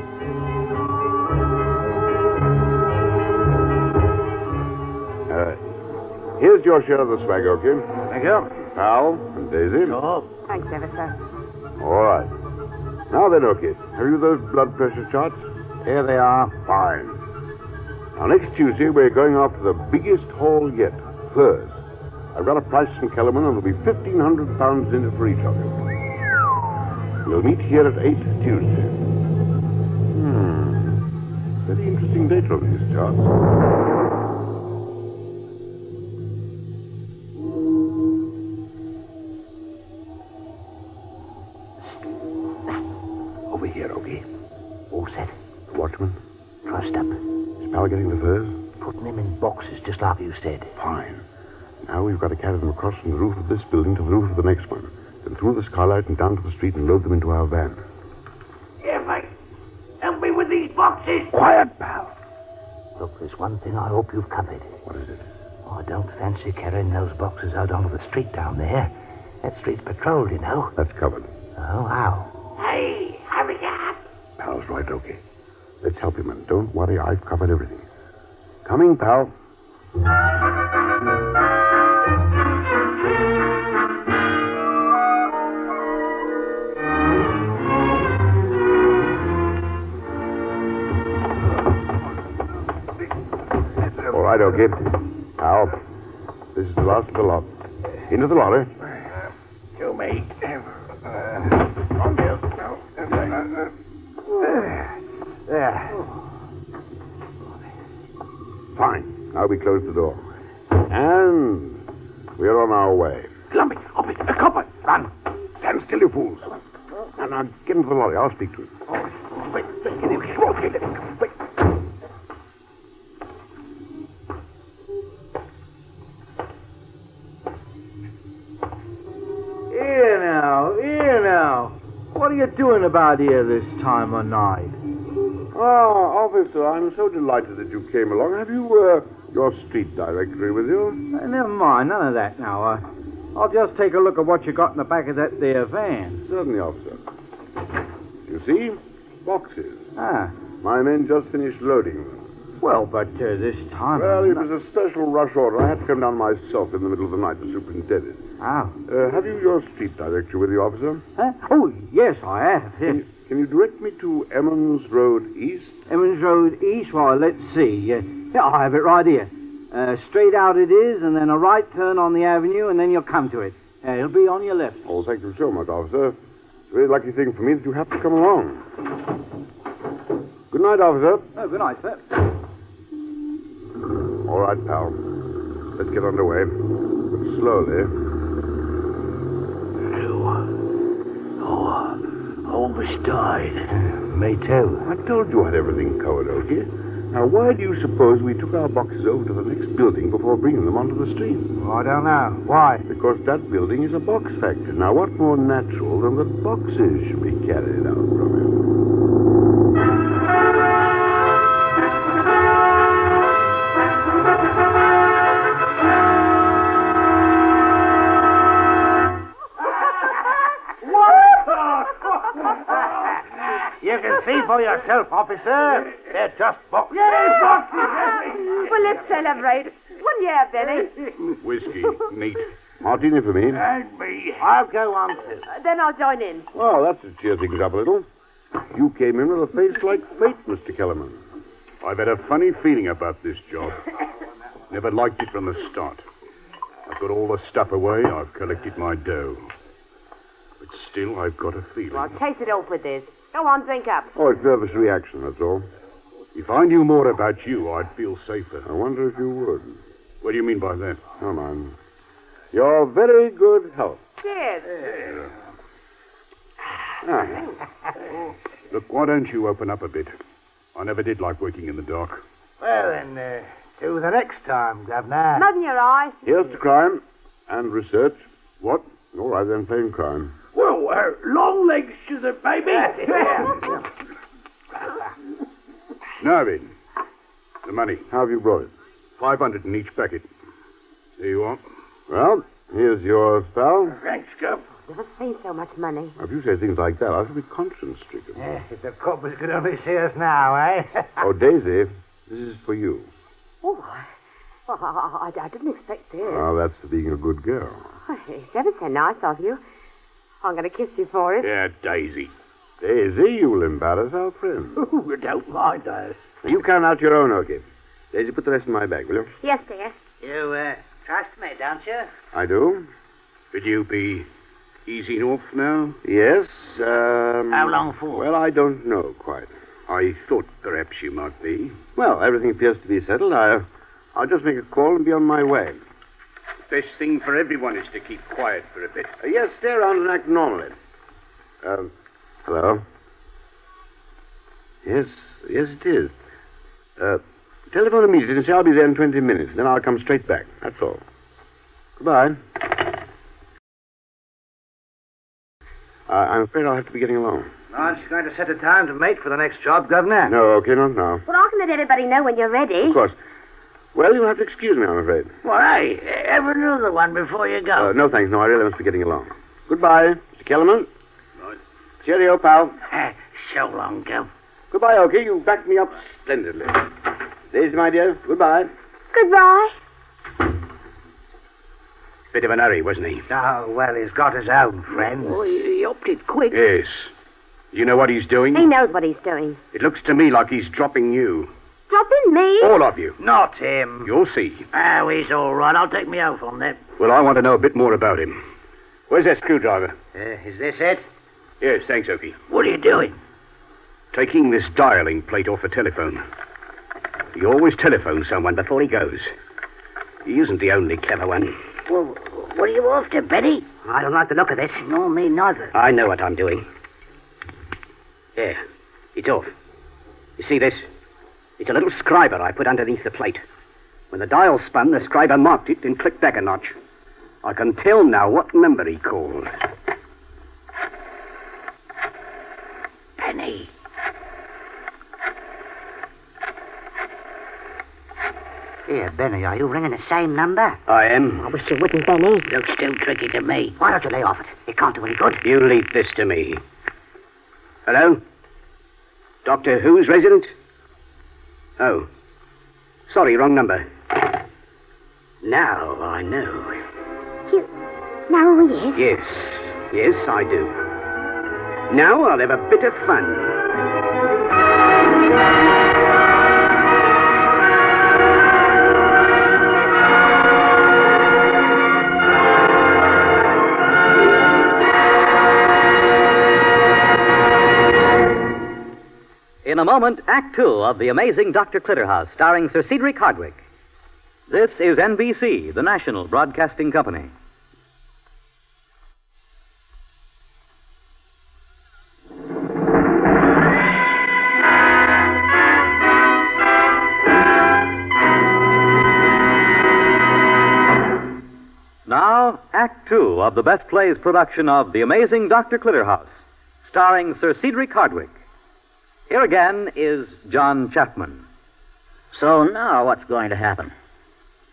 S4: Here's your share of the swag, okay?
S3: Thank you.
S4: Pal and Daisy.
S3: Oh.
S5: Thanks ever, sir.
S4: All right. Now then, okay. Have you those blood pressure charts?
S6: Here they are.
S4: Fine. Now, next Tuesday, we're going after the biggest haul yet. Furs. I've got a price from Kellerman, and there'll be 1,500 pounds in it for each of you. We'll meet here at 8 Tuesday. Very interesting date on these charts.
S8: Over here, Ogie. All set.
S4: Watchman,
S8: Trussed up.
S4: is Pal getting the furs?
S8: Putting them in boxes, just like you said.
S4: Fine. Now we've got to carry them across from the roof of this building to the roof of the next one. Then through the skylight and down to the street and load them into our van.
S11: Yeah, mate. Help me with these boxes.
S4: Quiet, pal.
S8: Look, there's one thing I hope you've covered.
S4: What is it?
S8: I don't fancy carrying those boxes out onto the street down there. That street's patrolled, you know.
S4: That's covered.
S8: Oh, how?
S11: Hey, hurry up.
S4: Pal's right, okay. Let's help him, and don't worry, I've covered everything. Coming, pal. All right, okay. Pal, this is the last of the lot. Into the lorry.
S11: You, mate.
S6: There.
S4: Fine. Now we close the door. And we're on our way.
S11: Lumpy, up it, a copper. Run.
S4: Stand still, you fools. Now, get into the lorry. I'll speak to him.
S11: Wait, get him. Wait.
S3: Here now. What are you doing about here this time of night?
S4: Ah, officer, I'm so delighted that you came along. Have you, your street directory with you?
S3: Never mind, none of that now. I'll just take a look at what you got in the back of that there van.
S4: Certainly, officer. You see? Boxes.
S3: Ah,
S4: My men just finished loading them.
S3: well, but this time...
S4: Well, it was a special rush order. I had to come down myself in the middle of the night to superintend it.
S3: Oh.
S4: Have you your street directory with you, officer?
S3: Huh? Oh, yes, I have. Yes.
S4: Can you direct me to Emmons Road East?
S3: Emmons Road East, well, let's see. Yeah, I have it right here. Straight out it is, and then a right turn on the avenue, and then you'll come to it. It'll be on your left.
S4: Oh, thank you so much, officer. It's a very lucky thing for me that you have to come along. Good night, officer.
S3: Oh, good night, sir.
S4: All right, pal. Let's get underway. But slowly.
S8: I almost died. Me too.
S4: I told you I had everything covered, okay? Now, why do you suppose we took our boxes over to the next building before bringing them onto the street?
S3: Well, I don't know. Why?
S4: Because that building is a box factory. Now, what more natural than that boxes should be carried out from it?
S3: You can see for yourself, officer. They're just boxes.
S11: Yes, boxes.
S5: Well, let's celebrate. One year, Benny.
S1: Whiskey, neat.
S4: Martini for me.
S11: And me.
S3: I'll go on too.
S5: Then I'll join in.
S4: Well, that's to cheer things up a little. You came in with a face like fate, Mr. Kellerman.
S1: I've had a funny feeling about this job. Never liked it from the start. I've got all the stuff away. I've collected my dough. But still, I've got a feeling.
S5: Well, chase it off with this. Go on, drink up.
S4: Oh, it's nervous reaction, that's all.
S1: If I knew more about you, I'd feel safer.
S4: I wonder if you would.
S1: What do you mean by that?
S4: Come on. Your very good health.
S5: Cheers.
S1: Look, why don't you open up a bit? I never did like working in the dark.
S3: Well, then, do the next time, Governor.
S5: Not in your eye.
S4: Here's to crime and research. What? All right, then, plain crime.
S11: Well, long legs to the baby.
S1: Now then, the money.
S4: How have you brought it?
S1: 500 in each packet.
S4: Here you are. Well, here's yours, pal.
S11: Thanks, Gov.
S5: Never seen so much money.
S4: If you say things like that, I shall be conscience-stricken.
S10: If the coppers could only see us now, eh?
S4: Oh, Daisy, this is for you.
S5: Oh, I didn't expect this.
S4: Well, that's for being a good girl.
S5: Oh, it's ever so nice of you. I'm going to kiss you for it.
S11: Yeah, Daisy.
S4: Daisy, you will embarrass our friend.
S11: Ooh, don't mind us.
S4: You count out your own, okay? Daisy, put the rest in my bag, will you?
S9: Yes, dear.
S7: You, trust me, don't you?
S4: I do.
S11: Could you be easy enough now?
S4: Yes,
S7: How long for?
S4: Well, I don't know quite.
S11: I thought perhaps you might be.
S4: Well, everything appears to be settled. I'll just make a call and be on my way.
S11: Best thing for everyone is to keep quiet for a bit.
S4: Yes, stay around and act normally. Hello? Yes, it is. Telephone immediately and say I'll be there in 20 minutes. Then I'll come straight back. That's all. Goodbye. I'm afraid I'll have to be getting along.
S6: Aren't you going to set a time to mate for the next job, Governor?
S4: No, okay, not now.
S9: Well, I can let everybody know when you're ready.
S4: Of course. Well, you'll have to excuse me, I'm afraid.
S7: Well, hey, have another one before you go.
S4: No, thanks. No, I really must be getting along. Goodbye, Mr. Kellerman. Right. Cheerio, pal.
S7: So long, Gov.
S4: Goodbye, Okie. You backed me up splendidly. Daisy, my dear, goodbye.
S9: Goodbye.
S11: Bit of an hurry, wasn't he?
S6: Oh, well, he's got his own friends.
S7: Oh, he upped it quick.
S11: Yes. You know what he's doing?
S5: He knows what he's doing.
S11: It looks to me like he's dropping you.
S5: Dropping me?
S11: All of you.
S6: Not him.
S11: You'll see.
S7: Oh, he's all right. I'll take me oath on that.
S11: Well, I want to know a bit more about him. Where's that screwdriver?
S6: Is this it?
S11: Yes, thanks, Okie.
S7: What are you doing?
S11: Taking this dialing plate off the telephone. He always telephones someone before he goes. He isn't the only clever one.
S7: Well, what are you after, Benny?
S8: I don't like the look of this.
S7: No, me neither.
S8: I know what I'm doing. There. It's off. You see this? It's a little scriber I put underneath the plate. When the dial spun, the scriber marked it and clicked back a notch. I can tell now what number he called.
S7: Benny.
S8: Here, Benny, are you ringing the same number?
S11: I am.
S9: I wish you wouldn't, Benny.
S7: Looks too tricky to me.
S8: Why don't you lay off it? It can't do any good.
S11: You leave this to me. Hello? Doctor Who's resident? Oh. Sorry, wrong number. Now I know.
S9: You know who he is?
S11: Yes, I do. Now I'll have a bit of fun.
S12: In a moment, Act Two of The Amazing Dr. Clitterhouse, starring Sir Cedric Hardwicke. This is NBC, the national broadcasting company. Now, Act Two of the Best Plays production of The Amazing Dr. Clitterhouse, starring Sir Cedric Hardwicke. Here again is John Chapman.
S3: So now what's going to happen?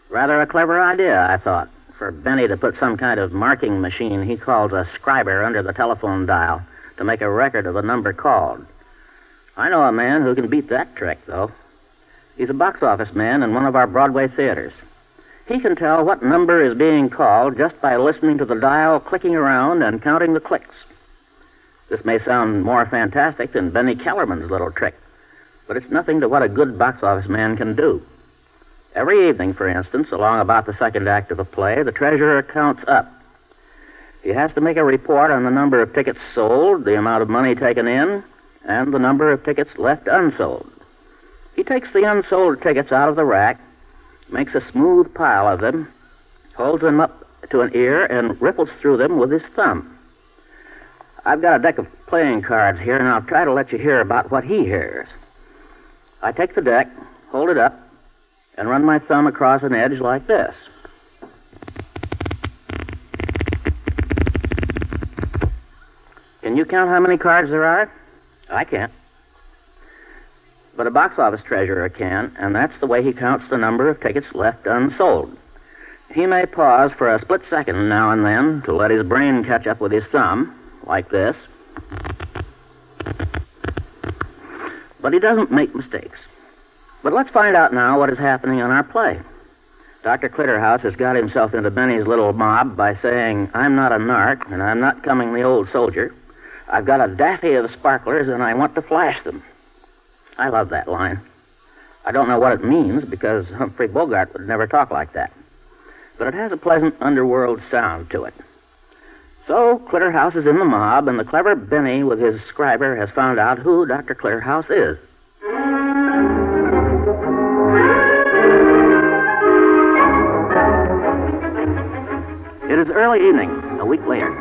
S3: Rather a clever idea, I thought, for Benny to put some kind of marking machine he calls a scriber under the telephone dial to make a record of a number called. I know a man who can beat that trick, though. He's a box office man in one of our Broadway theaters. He can tell what number is being called just by listening to the dial clicking around and counting the clicks. This may sound more fantastic than Benny Kellerman's little trick, but it's nothing to what a good box office man can do. Every evening, for instance, along about the second act of a play, the treasurer counts up. He has to make a report on the number of tickets sold, the amount of money taken in, and the number of tickets left unsold. He takes the unsold tickets out of the rack, makes a smooth pile of them, holds them up to an ear, and ripples through them with his thumb. I've got a deck of playing cards here, and I'll try to let you hear about what he hears. I take the deck, hold it up, and run my thumb across an edge like this. Can you count how many cards there are? I can't. But a box office treasurer can, and that's the way he counts the number of tickets left unsold. He may pause for a split second now and then to let his brain catch up with his thumb, like this. But he doesn't make mistakes. But let's find out now what is happening in our play. Dr. Clitterhouse has got himself into Benny's little mob by saying, I'm not a narc, and I'm not coming the old soldier. I've got a daffy of sparklers, and I want to flash them. I love that line. I don't know what it means, because Humphrey Bogart would never talk like that. But it has a pleasant underworld sound to it. So, Clitterhouse is in the mob, and the clever Benny with his scriber has found out who Dr. Clitterhouse is. It is early evening, a week later.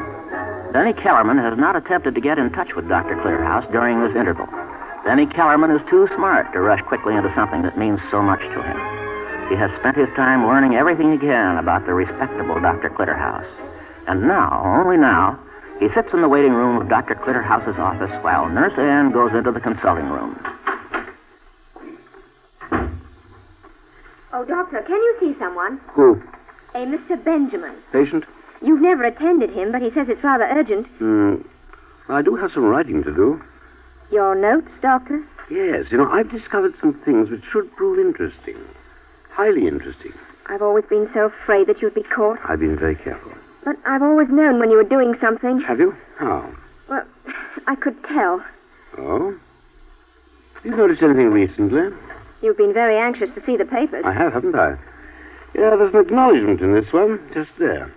S3: Benny Kellerman has not attempted to get in touch with Dr. Clitterhouse during this interval. Benny Kellerman is too smart to rush quickly into something that means so much to him. He has spent his time learning everything he can about the respectable Dr. Clitterhouse. And now, only now, he sits in the waiting room of Dr. Clitterhouse's office while Nurse Ann goes into the consulting room.
S9: Oh, Doctor, can you see someone?
S8: Who?
S9: A Mr. Benjamin.
S8: Patient?
S9: You've never attended him, but he says it's rather urgent.
S8: I do have some writing to do.
S9: Your notes, Doctor?
S8: Yes, I've discovered some things which should prove interesting. Highly interesting.
S9: I've always been so afraid that you'd be caught.
S8: I've been very careful.
S9: But I've always known when you were doing something.
S8: Have you? How?
S9: Well, I could tell.
S8: Oh? Have you noticed anything recently?
S9: You've been very anxious to see the papers.
S8: I have, haven't I? Yeah, there's an acknowledgement in this one, just there.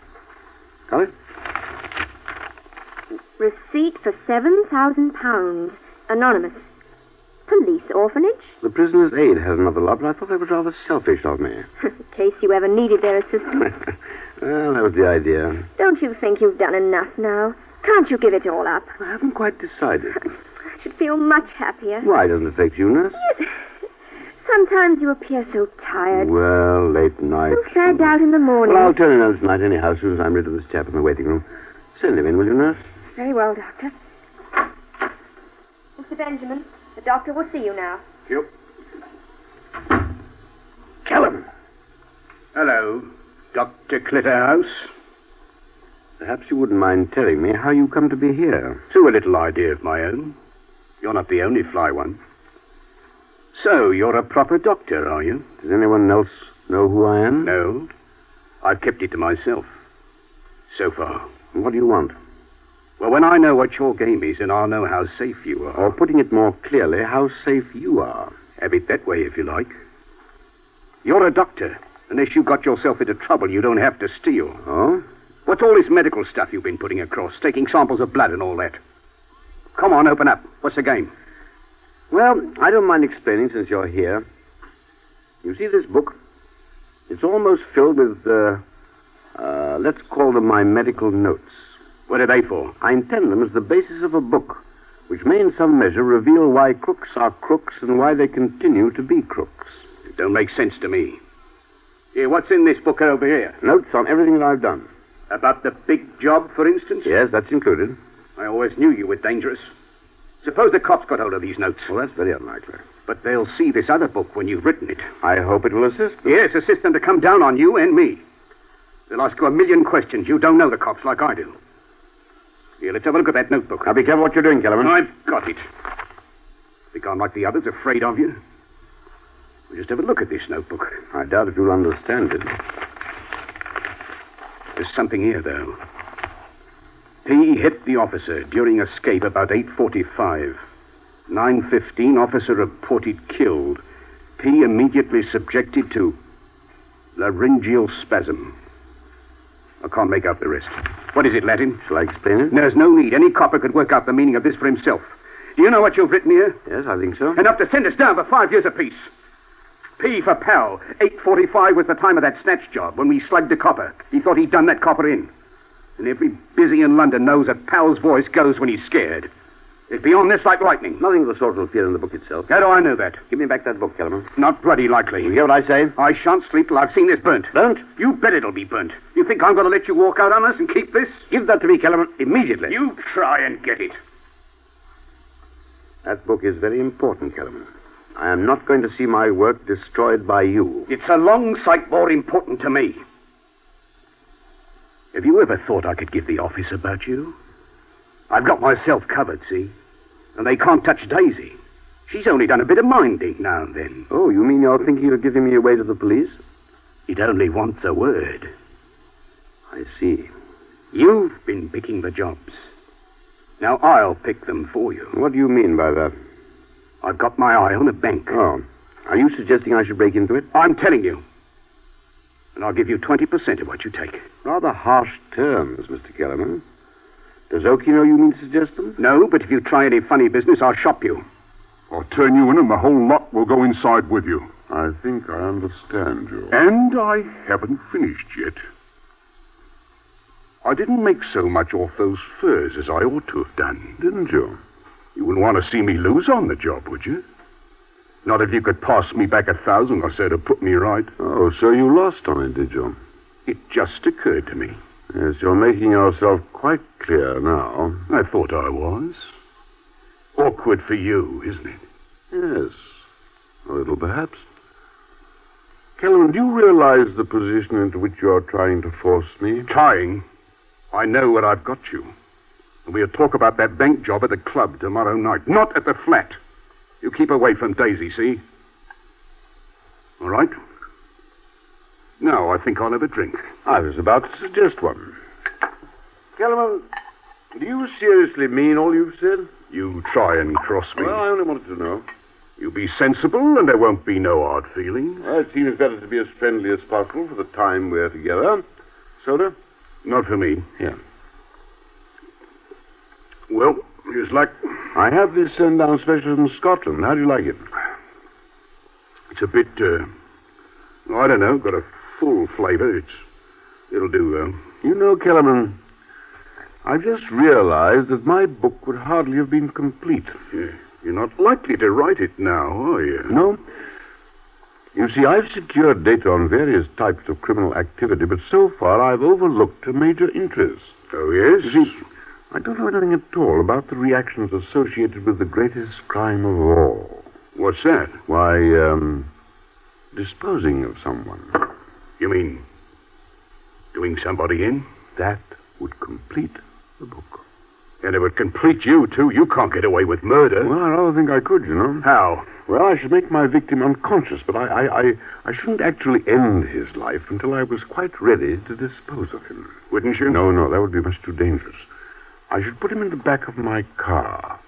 S8: Got it?
S9: Receipt for £7,000. Anonymous. Police orphanage?
S8: The Prisoner's Aid has another lot, but I thought that was rather selfish of me.
S9: In case you ever needed their assistance.
S8: Well, that was the idea.
S9: Don't you think you've done enough now? Can't you give it all up?
S8: I haven't quite decided.
S9: I should feel much happier.
S8: Why doesn't it affect you, Nurse?
S9: Yes. Sometimes you appear so tired.
S8: Well, late night.
S9: So fagged out in the morning.
S8: Well, I'll turn in on tonight anyhow, as soon as I'm rid of this chap in the waiting room. Send him in, will you, Nurse?
S9: Very well, Doctor. Mr. Benjamin, the doctor will see you now.
S11: Yep. Kellerman. Hello, Dr. Clitterhouse.
S8: Perhaps you wouldn't mind telling me how you come to be here.
S11: Through a little idea of my own. You're not the only fly one. So, you're a proper doctor, are you?
S8: Does anyone else know who I am?
S11: No. I've kept it to myself. So far.
S8: What do you want?
S11: Well, when I know what your game is, then I'll know how safe you are.
S8: Or putting it more clearly, how safe you are.
S11: Have it that way, if you like. You're a doctor. Unless you got yourself into trouble, you don't have to steal.
S8: Oh?
S11: What's all this medical stuff you've been putting across? Taking samples of blood and all that? Come on, open up. What's the game?
S8: Well, I don't mind explaining since you're here. You see this book? It's almost filled with, let's call them my medical notes.
S11: What are they for?
S8: I intend them as the basis of a book, which may in some measure reveal why crooks are crooks and why they continue to be crooks.
S11: It don't make sense to me. Here, what's in this book over here?
S8: Notes on everything that I've done.
S11: About the big job, for instance?
S8: Yes, that's included.
S11: I always knew you were dangerous. Suppose the cops got hold of these notes.
S8: Well, that's very unlikely.
S11: But they'll see this other book when you've written it.
S8: I hope it will assist them.
S11: Yes, assist them to come down on you and me. They'll ask you a million questions. You don't know the cops like I do. Here, let's have a look at that notebook.
S8: Now, be careful what you're doing, Kellerman.
S11: I've got it. Think I'm like the others, afraid of you? We'll just have a look at this notebook.
S8: I doubt if you'll understand it.
S11: There's something here, though. P hit the officer during escape about 8:45. 9:15, officer reported killed. P immediately subjected to laryngeal spasm. I can't make out the rest. What is it, Latin?
S8: Shall I explain it?
S11: There's no need. Any copper could work out the meaning of this for himself. Do you know what you've written here?
S8: Yes, I think so.
S11: Enough to send us down for 5 years apiece. P for pal. 8:45 was the time of that snatch job when we slugged the copper. He thought he'd done that copper in. And every busy in London knows that pal's voice goes when he's scared. It'd be on this like lightning.
S8: Nothing of the sort will appear in the book itself.
S11: How do I know that?
S8: Give me back that book, Kellerman.
S11: Not bloody likely.
S8: You hear what I say?
S11: I shan't sleep till I've seen this burnt.
S8: Burnt?
S11: You bet it'll be burnt. You think I'm going to let you walk out on us and keep this?
S8: Give that to me, Kellerman, immediately.
S11: You try and get it.
S8: That book is very important, Kellerman. I am not going to see my work destroyed by you.
S11: It's a long sight more important to me. Have you ever thought I could give the office about you? I've got myself covered, see? And they can't touch Daisy. She's only done a bit of minding now and then.
S4: Oh, you mean you're thinking of giving me away to the police?
S11: It only wants a word.
S4: I see.
S11: You've been picking the jobs. Now I'll pick them for you.
S4: What do you mean by that?
S11: I've got my eye on a bank.
S4: Oh. Are you suggesting I should break into it?
S11: I'm telling you. And I'll give you 20% of what you take.
S4: Rather harsh terms, Mr. Kellerman. Does Okie know you mean to suggest them?
S11: No, but if you try any funny business, I'll shop you.
S13: I'll turn you in and the whole lot will go inside with you.
S4: I think I understand you.
S13: And I haven't finished yet. I didn't make so much off those furs as I ought to have done.
S4: Didn't you?
S13: You wouldn't want to see me lose on the job, would you? Not if you could pass me back 1,000 or so to put me right.
S4: Oh, so you lost on it, did you?
S13: It just occurred to me.
S4: Yes, you're making yourself quite clear now.
S13: I thought I was. Awkward for you, isn't it?
S4: Yes, a little perhaps. Kellerman, do you realize the position into which you're trying to force me?
S13: Trying? I know where I've got you. We'll talk about that bank job at the club tomorrow night, not at the flat. You keep away from Daisy, see? All right? Now I think I'll have a drink.
S4: I was about to suggest one. Kellerman, do you seriously mean all you've said?
S13: You try and cross me.
S4: Well, I only wanted to know.
S13: You be sensible and there won't be no hard feelings.
S4: Well, it seems better to be as friendly as possible for the time we're together. Soda?
S13: Not for me.
S4: Here.
S13: Well, here's luck.
S4: I have this sent down special from Scotland. How do you like it?
S13: It's a bit, I don't know, got a full flavor. It'll do,
S4: You know, Kellerman, I've just realized that my book would hardly have been complete.
S13: Yeah. You're not likely to write it now, are you?
S4: No. You see, I've secured data on various types of criminal activity, but so far I've overlooked a major interest.
S13: Oh, yes?
S4: You see, I don't know anything at all about the reactions associated with the greatest crime of all.
S13: What's that?
S4: Why, disposing of someone.
S13: You mean doing somebody in?
S4: That would complete the book.
S13: And it would complete you, too. You can't get away with murder.
S4: Well, I rather think I could, you know.
S13: How?
S4: Well, I should make my victim unconscious, but I shouldn't actually end his life until I was quite ready to dispose of him.
S13: Wouldn't you?
S4: No, that would be much too dangerous. I should put him in the back of my car,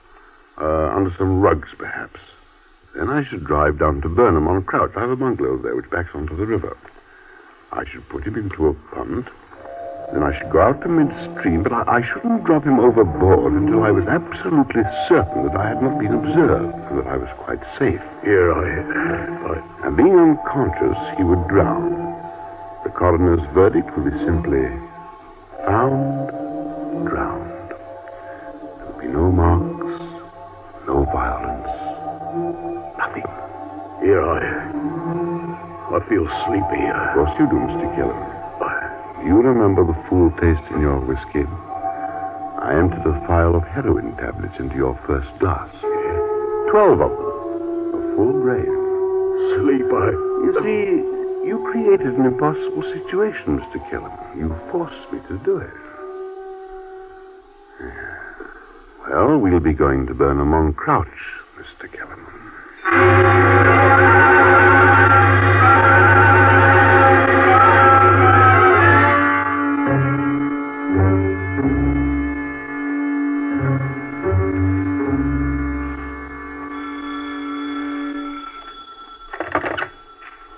S4: under some rugs, perhaps. Then I should drive down to Burnham on Crouch. I have a bungalow there which backs onto the river. I should put him into a punt. Then I should go out to midstream, but I shouldn't drop him overboard until I was absolutely certain that I had not been observed and that I was quite safe.
S13: Here
S4: And being unconscious, he would drown. The coroner's verdict would be simply found drowned. There would be no marks, no violence, nothing.
S13: Here I feel sleepy.
S4: Of course you do, Mr. Kellerman. Do you remember the full taste in your whiskey? I emptied a phial of heroin tablets into your first glass. 12 of them. A full brain.
S13: Sleep,
S4: You see, you created an impossible situation, Mr. Kellerman. You forced me to do it. Well, we'll be going to Burnham on Crouch, Mr. Kellerman.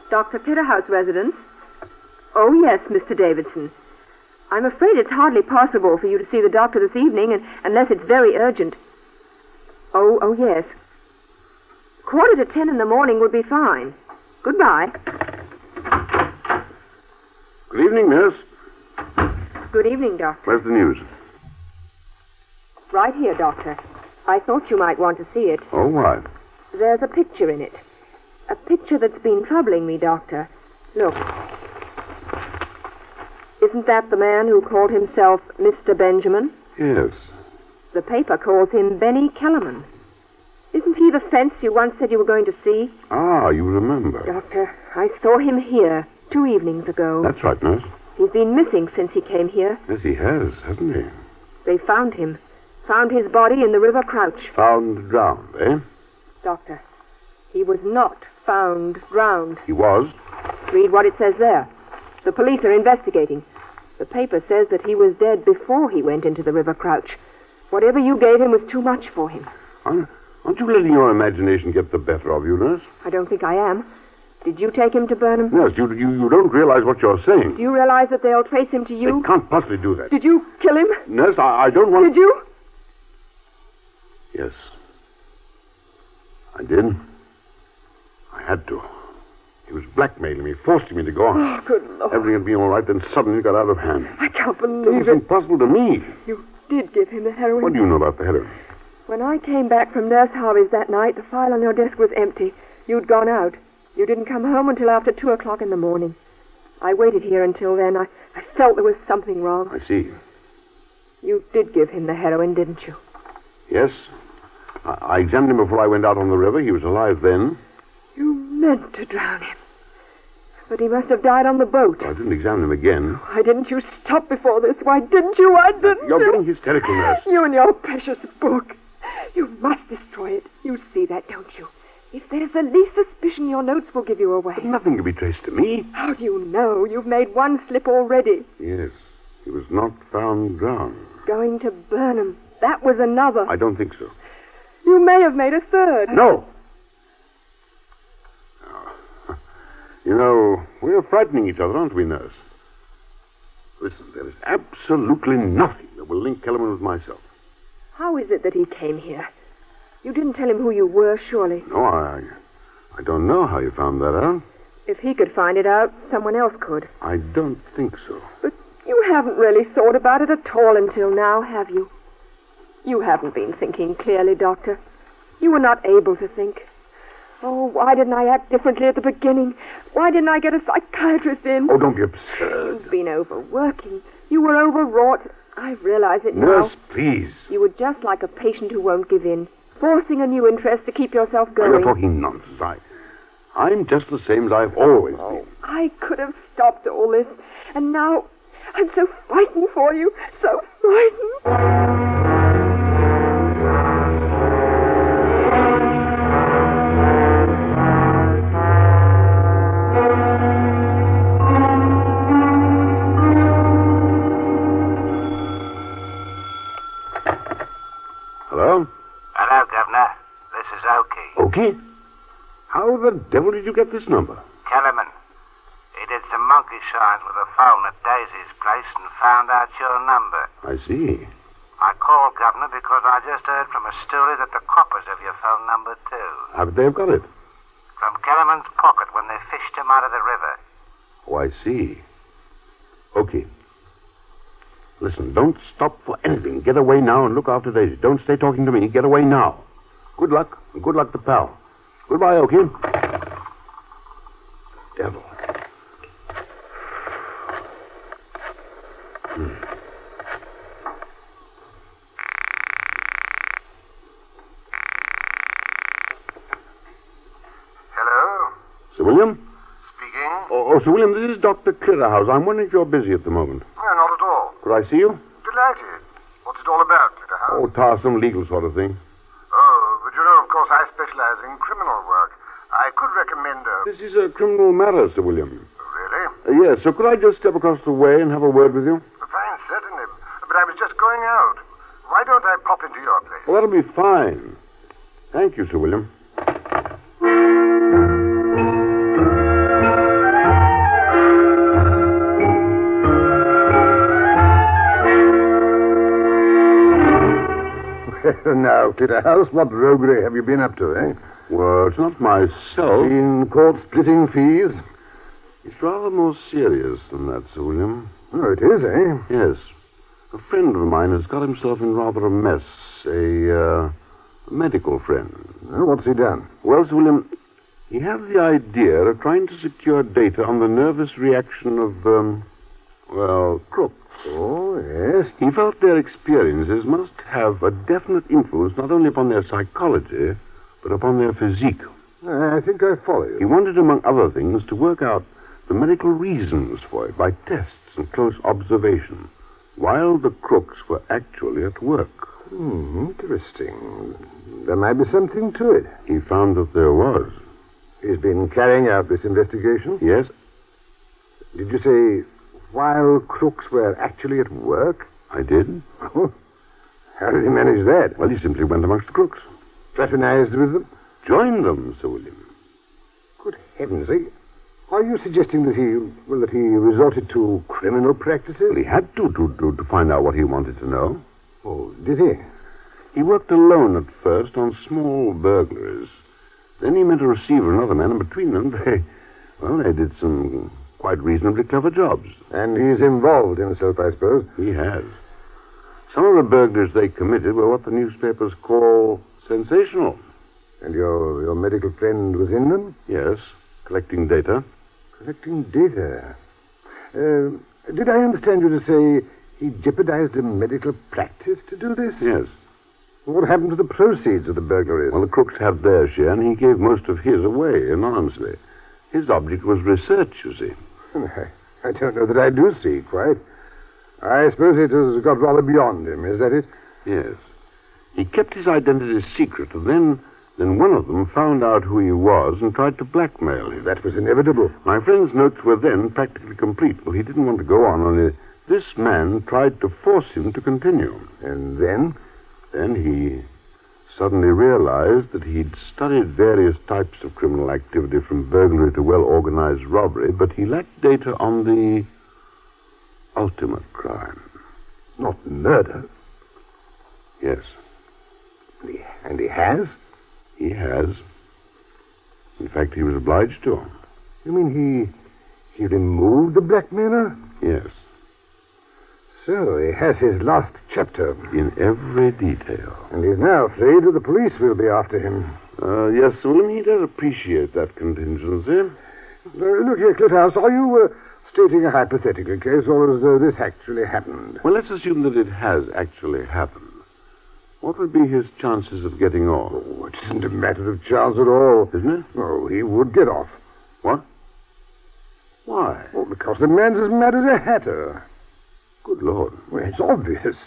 S14: Dr. Clitterhouse residence? Oh, yes, Mr. Davidson. I'm afraid it's hardly possible for you to see the doctor this evening, unless it's very urgent. Oh, yes. 9:45 in the morning would be fine. Goodbye.
S4: Good evening, miss.
S14: Good evening, Doctor.
S4: Where's the news?
S14: Right here, Doctor. I thought you might want to see it.
S4: Oh, why?
S14: There's a picture in it. A picture that's been troubling me, Doctor. Look. Isn't that the man who called himself Mr. Benjamin?
S4: Yes.
S14: The paper calls him Benny Kellerman. Isn't he the fence you once said you were going to see?
S4: Ah, you remember.
S14: Doctor, I saw him here 2 evenings ago.
S4: That's right, nurse.
S14: He's been missing since he came here.
S4: Yes, he has, hasn't he?
S14: They found him. Found his body in the River Crouch.
S4: Found drowned, eh?
S14: Doctor, he was not found drowned.
S4: He was?
S14: Read what it says there. The police are investigating. The paper says that he was dead before he went into the River Crouch. Whatever you gave him was too much for him.
S4: Aren't you letting your imagination get the better of you, nurse?
S14: I don't think I am. Did you take him to Burnham?
S4: Nurse, you don't realize what you're saying.
S14: Do you realize that they'll trace him to you?
S4: They can't possibly do that.
S14: Did you kill him?
S4: Nurse, I don't want...
S14: Did you?
S4: Yes. I did. I had to. He was blackmailing me, forcing me to go on.
S14: Oh, good Lord.
S4: Everything had been all right, then suddenly it got out of hand.
S14: I can't
S4: It
S14: believe
S4: was
S14: it.
S4: impossible to me.
S14: You did give him the heroin.
S4: What do you know about the heroin?
S14: When I came back from Nurse Harvey's that night, the file on your desk was empty. You'd gone out. You didn't come home until after 2 o'clock in the morning. I waited here until then. I felt there was something wrong.
S4: I see.
S14: You did give him the heroin, didn't you?
S4: Yes. I examined him before I went out on the river. He was alive then.
S14: You meant to drown him. But he must have died on the boat.
S4: I didn't examine him again.
S14: Why didn't you stop before this? Why didn't you? Why didn't
S4: You're
S14: you?
S4: getting hysterical, nurse.
S14: You and your precious book. You must destroy it. You see that, don't you? If there's the least suspicion, your notes will give you away.
S4: But nothing can be traced to me.
S14: How do you know? You've made one slip already.
S4: Yes. He was not found drowned.
S14: Going to Burnham. That was another.
S4: I don't think so.
S14: You may have made a third.
S4: No. You know, we're frightening each other, aren't we, nurse? Listen, there is absolutely nothing that will link Kellerman with myself.
S14: How is it that he came here? You didn't tell him who you were, surely.
S4: No, I don't know how you found that out.
S14: If he could find it out, someone else could.
S4: I don't think so.
S14: But you haven't really thought about it at all until now, have you? You haven't been thinking clearly, Doctor. You were not able to think. Oh, why didn't I act differently at the beginning? Why didn't I get a psychiatrist in?
S4: Oh, don't be absurd.
S14: You've been overworking. You were overwrought. I realize it now.
S4: Nurse, please.
S14: You were just like a patient who won't give in, forcing a new interest to keep yourself going.
S4: You're talking nonsense. I'm just the same as I've always been.
S14: I could have stopped all this, and now I'm so frightened for you, so frightened.
S4: Hello?
S15: Hello, Governor. This is Oakey.
S4: Oakey? How the devil did you get this number?
S15: Kellerman. He did some monkey shines with a phone at Daisy's place and found out your number.
S4: I see.
S15: I called, Governor, because I just heard from a steward that the coppers have your phone number, too.
S4: How did they have got it?
S15: From Kellerman's pocket when they fished him out of the river.
S4: Oh, I see. Okay. Listen, don't stop for anything. Get away now and look after Daisy. Don't stay talking to me. Get away now. Good luck, and good luck to pal. Goodbye, Oakey. Devil.
S15: Hello?
S4: Sir William?
S15: Speaking?
S4: Oh, Sir William, this is Dr. Clitterhouse. I'm wondering if you're busy at the moment.
S15: No, not at all.
S4: Could I see you?
S15: Delighted. What's it all about, Clitterhouse?
S4: Oh, tiresome legal sort of thing.
S15: Oh, but you know, of course, I specialize in criminal work. I could recommend a...
S4: This is a criminal matter, Sir William.
S15: Really?
S4: Yes, so could I just step across the way and have a word with you?
S15: Fine, certainly. But I was just going out. Why don't I pop into your place?
S4: Well, that'll be fine. Thank you, Sir William.
S16: Now, Clitterhouse, what roguery have you been up to, eh?
S4: Well, it's not myself.
S16: Been caught splitting fees?
S4: It's rather more serious than that, Sir William.
S16: Oh, it is, eh?
S4: Yes. A friend of mine has got himself in rather a mess. A medical friend.
S16: Well, what's he done?
S4: Well, Sir William, he had the idea of trying to secure data on the nervous reaction of, crooks.
S16: Oh, yes.
S4: He felt their experiences must have a definite influence not only upon their psychology, but upon their physique.
S16: I think I follow you.
S4: He wanted, among other things, to work out the medical reasons for it by tests. and close observation, while the crooks were actually at work.
S16: Interesting. There might be something to it.
S4: He found that there was.
S16: He's been carrying out this investigation?
S4: Yes.
S16: Did you say while crooks were actually at work?
S4: I did.
S16: Oh, how did he manage that?
S4: Well, he simply went amongst the crooks.
S16: Fraternized with them?
S4: Joined them, Sir William.
S16: Good heavens. Are you suggesting that he resorted to criminal practices?
S4: Well, he had to find out what he wanted to know.
S16: Oh, did he?
S4: He worked alone at first on small burglaries. Then he met a receiver and other men, and between them, they did some quite reasonably clever jobs.
S16: And he's involved himself, I suppose?
S4: He has. Some of the burglaries they committed were what the newspapers call sensational.
S16: And your medical friend was in them?
S4: Yes, collecting data.
S16: Collecting data? Did I understand you to say he jeopardized a medical practice to do this?
S4: Yes.
S16: What happened to the proceeds of the burglaries?
S4: Well, the crooks had their share, and he gave most of his away anonymously. His object was research, you see.
S16: I don't know that I do see, quite. I suppose it has got rather beyond him, is that it?
S4: Yes. He kept his identity secret, and then one of them found out who he was and tried to blackmail him.
S16: That was inevitable.
S4: My friend's notes were then practically complete. Well, he didn't want to go on, only this man tried to force him to continue.
S16: And then?
S4: Then he suddenly realized that he'd studied various types of criminal activity from burglary to well-organized robbery, but he lacked data on the ultimate crime.
S16: Not murder?
S4: Yes.
S16: And he has?
S4: He has. In fact, he was obliged to.
S16: You mean he removed the blackmailer?
S4: Yes.
S16: So he has his last chapter.
S4: In every detail.
S16: And he's now afraid that the police will be after him.
S4: Yes, Sir William, he does appreciate that contingency.
S16: Look here, Clitterhouse, are you stating a hypothetical case, or has this actually happened?
S4: Well, let's assume that it has actually happened. What would be his chances of getting off?
S16: Oh, it isn't a matter of chance at all.
S4: Isn't it?
S16: Oh, he would get off.
S4: What? Why?
S16: Well, because the man's as mad as a hatter.
S4: Good Lord.
S16: Well, it's obvious.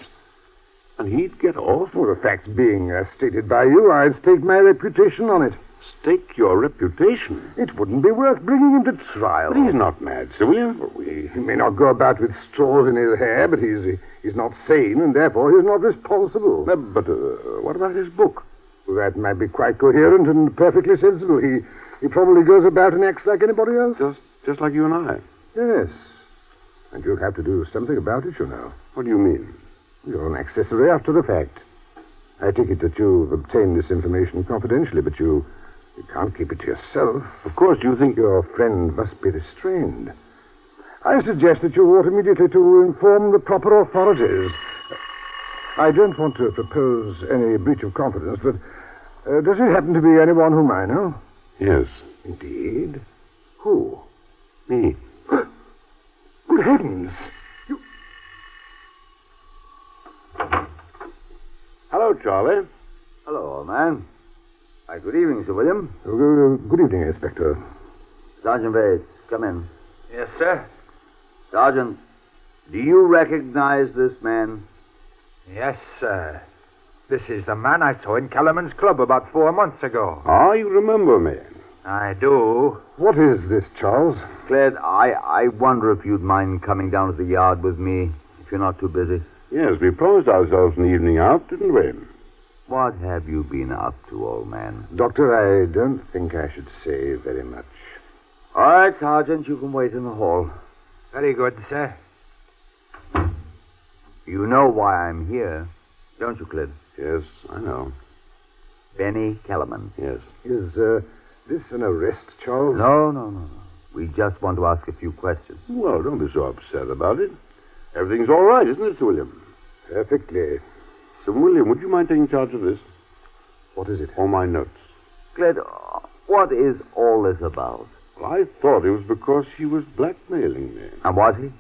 S4: And he'd get off?
S16: Well, the facts being stated by you, I'd stake my reputation on it.
S4: Stake your reputation?
S16: It wouldn't be worth bringing him to trial.
S4: But he's not mad, Sir William.
S16: Oh, he may not go about with straws in his hair, but he's not sane, and therefore he's not responsible.
S4: But what about his book?
S16: Well, that might be quite coherent and perfectly sensible. He probably goes about and acts like anybody else.
S4: Just like you and I?
S16: Yes. And you'll have to do something about it, you know.
S4: What do you mean?
S16: You're an accessory after the fact. I take it that you've obtained this information confidentially, but you can't keep it to yourself.
S4: Of course, you think
S16: your friend must be restrained. I suggest that you ought immediately to inform the proper authorities. I don't want to propose any breach of confidence, but does it happen to be anyone whom I know?
S4: Yes.
S16: Indeed? Who?
S4: Me.
S16: Good heavens!
S4: Hello, Charlie.
S6: Hello, old man. Good evening, Sir William.
S16: Good evening, Inspector.
S6: Sergeant Bates, come in.
S10: Yes, sir.
S6: Sergeant, do you recognize this man?
S10: Yes, sir. This is the man I saw in Kellerman's Club about 4 months ago.
S4: Ah, you remember me.
S10: I do.
S16: What is this, Charles?
S6: Cled, I wonder if you'd mind coming down to the yard with me, if you're not too busy.
S4: Yes, we promised ourselves an evening out, didn't we?
S6: What have you been up to, old man?
S16: Doctor, I don't think I should say very much.
S6: All right, Sergeant, you can wait in the hall.
S10: Very good, sir.
S6: You know why I'm here, don't you, Clid?
S4: Yes, I know.
S6: Benny Kellerman.
S4: Yes.
S16: Is this an arrest, Charles?
S6: No. We just want to ask a few questions.
S4: Well, don't be so upset about it. Everything's all right, isn't it, Sir William?
S16: Perfectly.
S4: Sir William, would you mind taking charge of this?
S16: What is it?
S4: All my notes.
S6: Clid, what is all this about?
S4: Well, I thought it was because he was blackmailing me.
S6: And was he?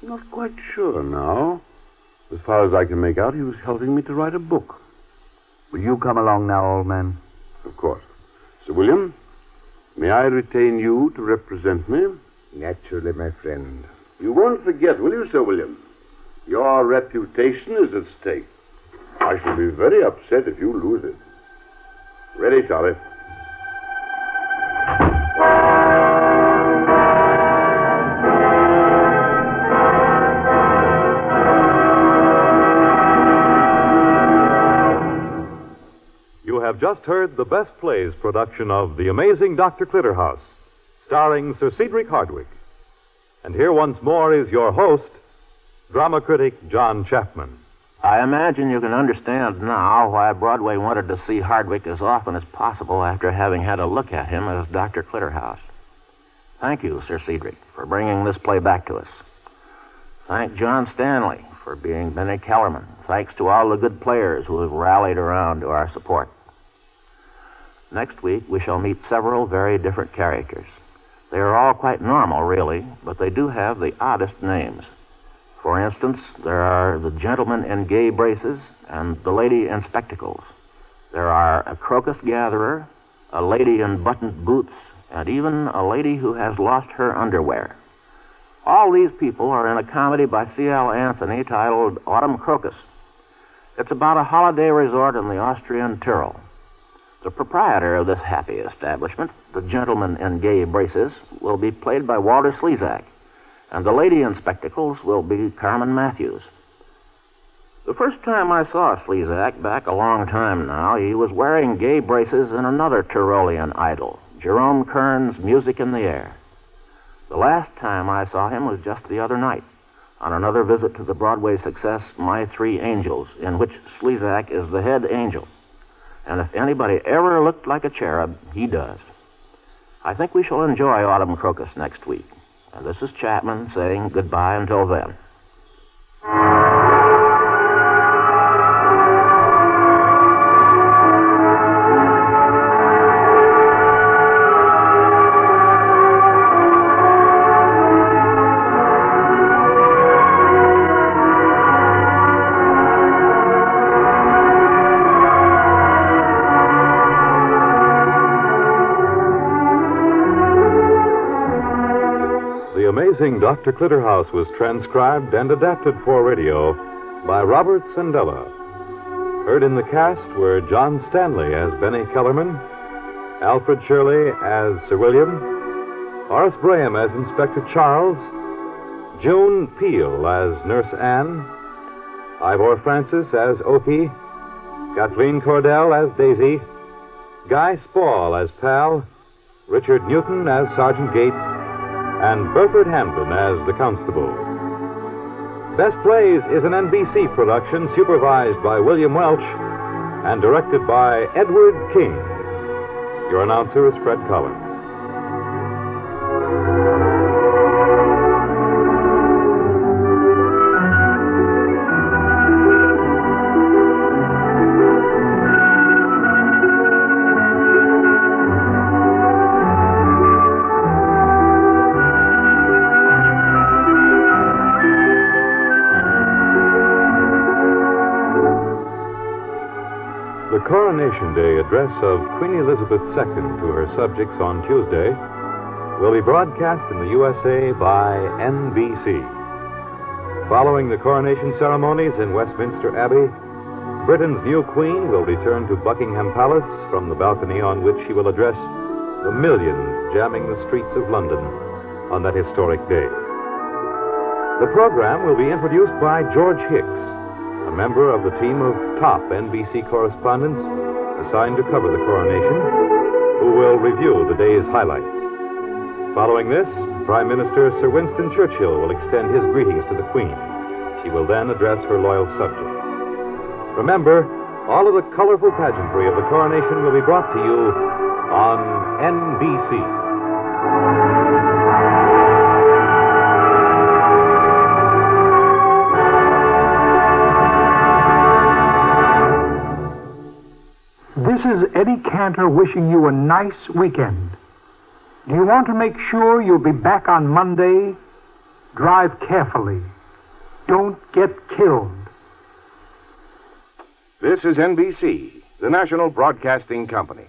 S4: Not quite sure now. As far as I can make out, he was helping me to write a book.
S6: Will you come along now, old man?
S4: Of course. Sir William, may I retain you to represent me?
S16: Naturally, my friend.
S4: You won't forget, will you, Sir William? Your reputation is at stake. I shall be very upset if you lose it. Ready, Charlie?
S2: You have just heard the Best Plays production of The Amazing Dr. Clitterhouse, starring Sir Cedric Hardwicke. And here once more is your host, drama critic John Chapman.
S3: I imagine you can understand now why Broadway wanted to see Hardwicke as often as possible after having had a look at him as Dr. Clitterhouse. Thank you, Sir Cedric, for bringing this play back to us. Thank John Stanley for being Benny Kellerman. Thanks to all the good players who have rallied around to our support. Next week, we shall meet several very different characters. They are all quite normal, really, but they do have the oddest names. For instance, there are the gentleman in gay braces and the lady in spectacles. There are a crocus gatherer, a lady in buttoned boots, and even a lady who has lost her underwear. All these people are in a comedy by C.L. Anthony titled Autumn Crocus. It's about a holiday resort in the Austrian Tyrol. The proprietor of this happy establishment, the gentleman in gay braces, will be played by Walter Slezak, and the lady in spectacles will be Carmen Matthews. The first time I saw Slezak, back a long time now, he was wearing gay braces in another Tyrolean idol, Jerome Kern's Music in the Air. The last time I saw him was just the other night, on another visit to the Broadway success My Three Angels, in which Slezak is the head angel. And if anybody ever looked like a cherub, he does. I think we shall enjoy Autumn Crocus next week. And this is Chapman saying goodbye until then.
S2: Dr. Clitterhouse was transcribed and adapted for radio by Robert Sandella. Heard in the cast were John Stanley as Benny Kellerman, Alfred Shirley as Sir William, Horace Graham as Inspector Charles, June Peel as Nurse Anne, Ivor Francis as Okie, Kathleen Cordell as Daisy, Guy Spall as Pal, Richard Newton as Sergeant Gates, and Burford Hamden as the constable. Best Plays is an NBC production supervised by William Welch and directed by Edward King. Your announcer is Fred Collins. The Coronation Day address of Queen Elizabeth II to her subjects on Tuesday will be broadcast in the USA by NBC. Following the coronation ceremonies in Westminster Abbey, Britain's new Queen will return to Buckingham Palace from the balcony on which she will address the millions jamming the streets of London on that historic day. The program will be introduced by George Hicks, a member of the team of top NBC correspondents assigned to cover the coronation, who will review the day's highlights. Following this, Prime Minister Sir Winston Churchill will extend his greetings to the Queen. She will then address her loyal subjects. Remember, all of the colorful pageantry of the coronation will be brought to you on NBC.
S17: This is Eddie Cantor wishing you a nice weekend. Do you want to make sure you'll be back on Monday? Drive carefully. Don't get killed.
S13: This is NBC, the National Broadcasting Company.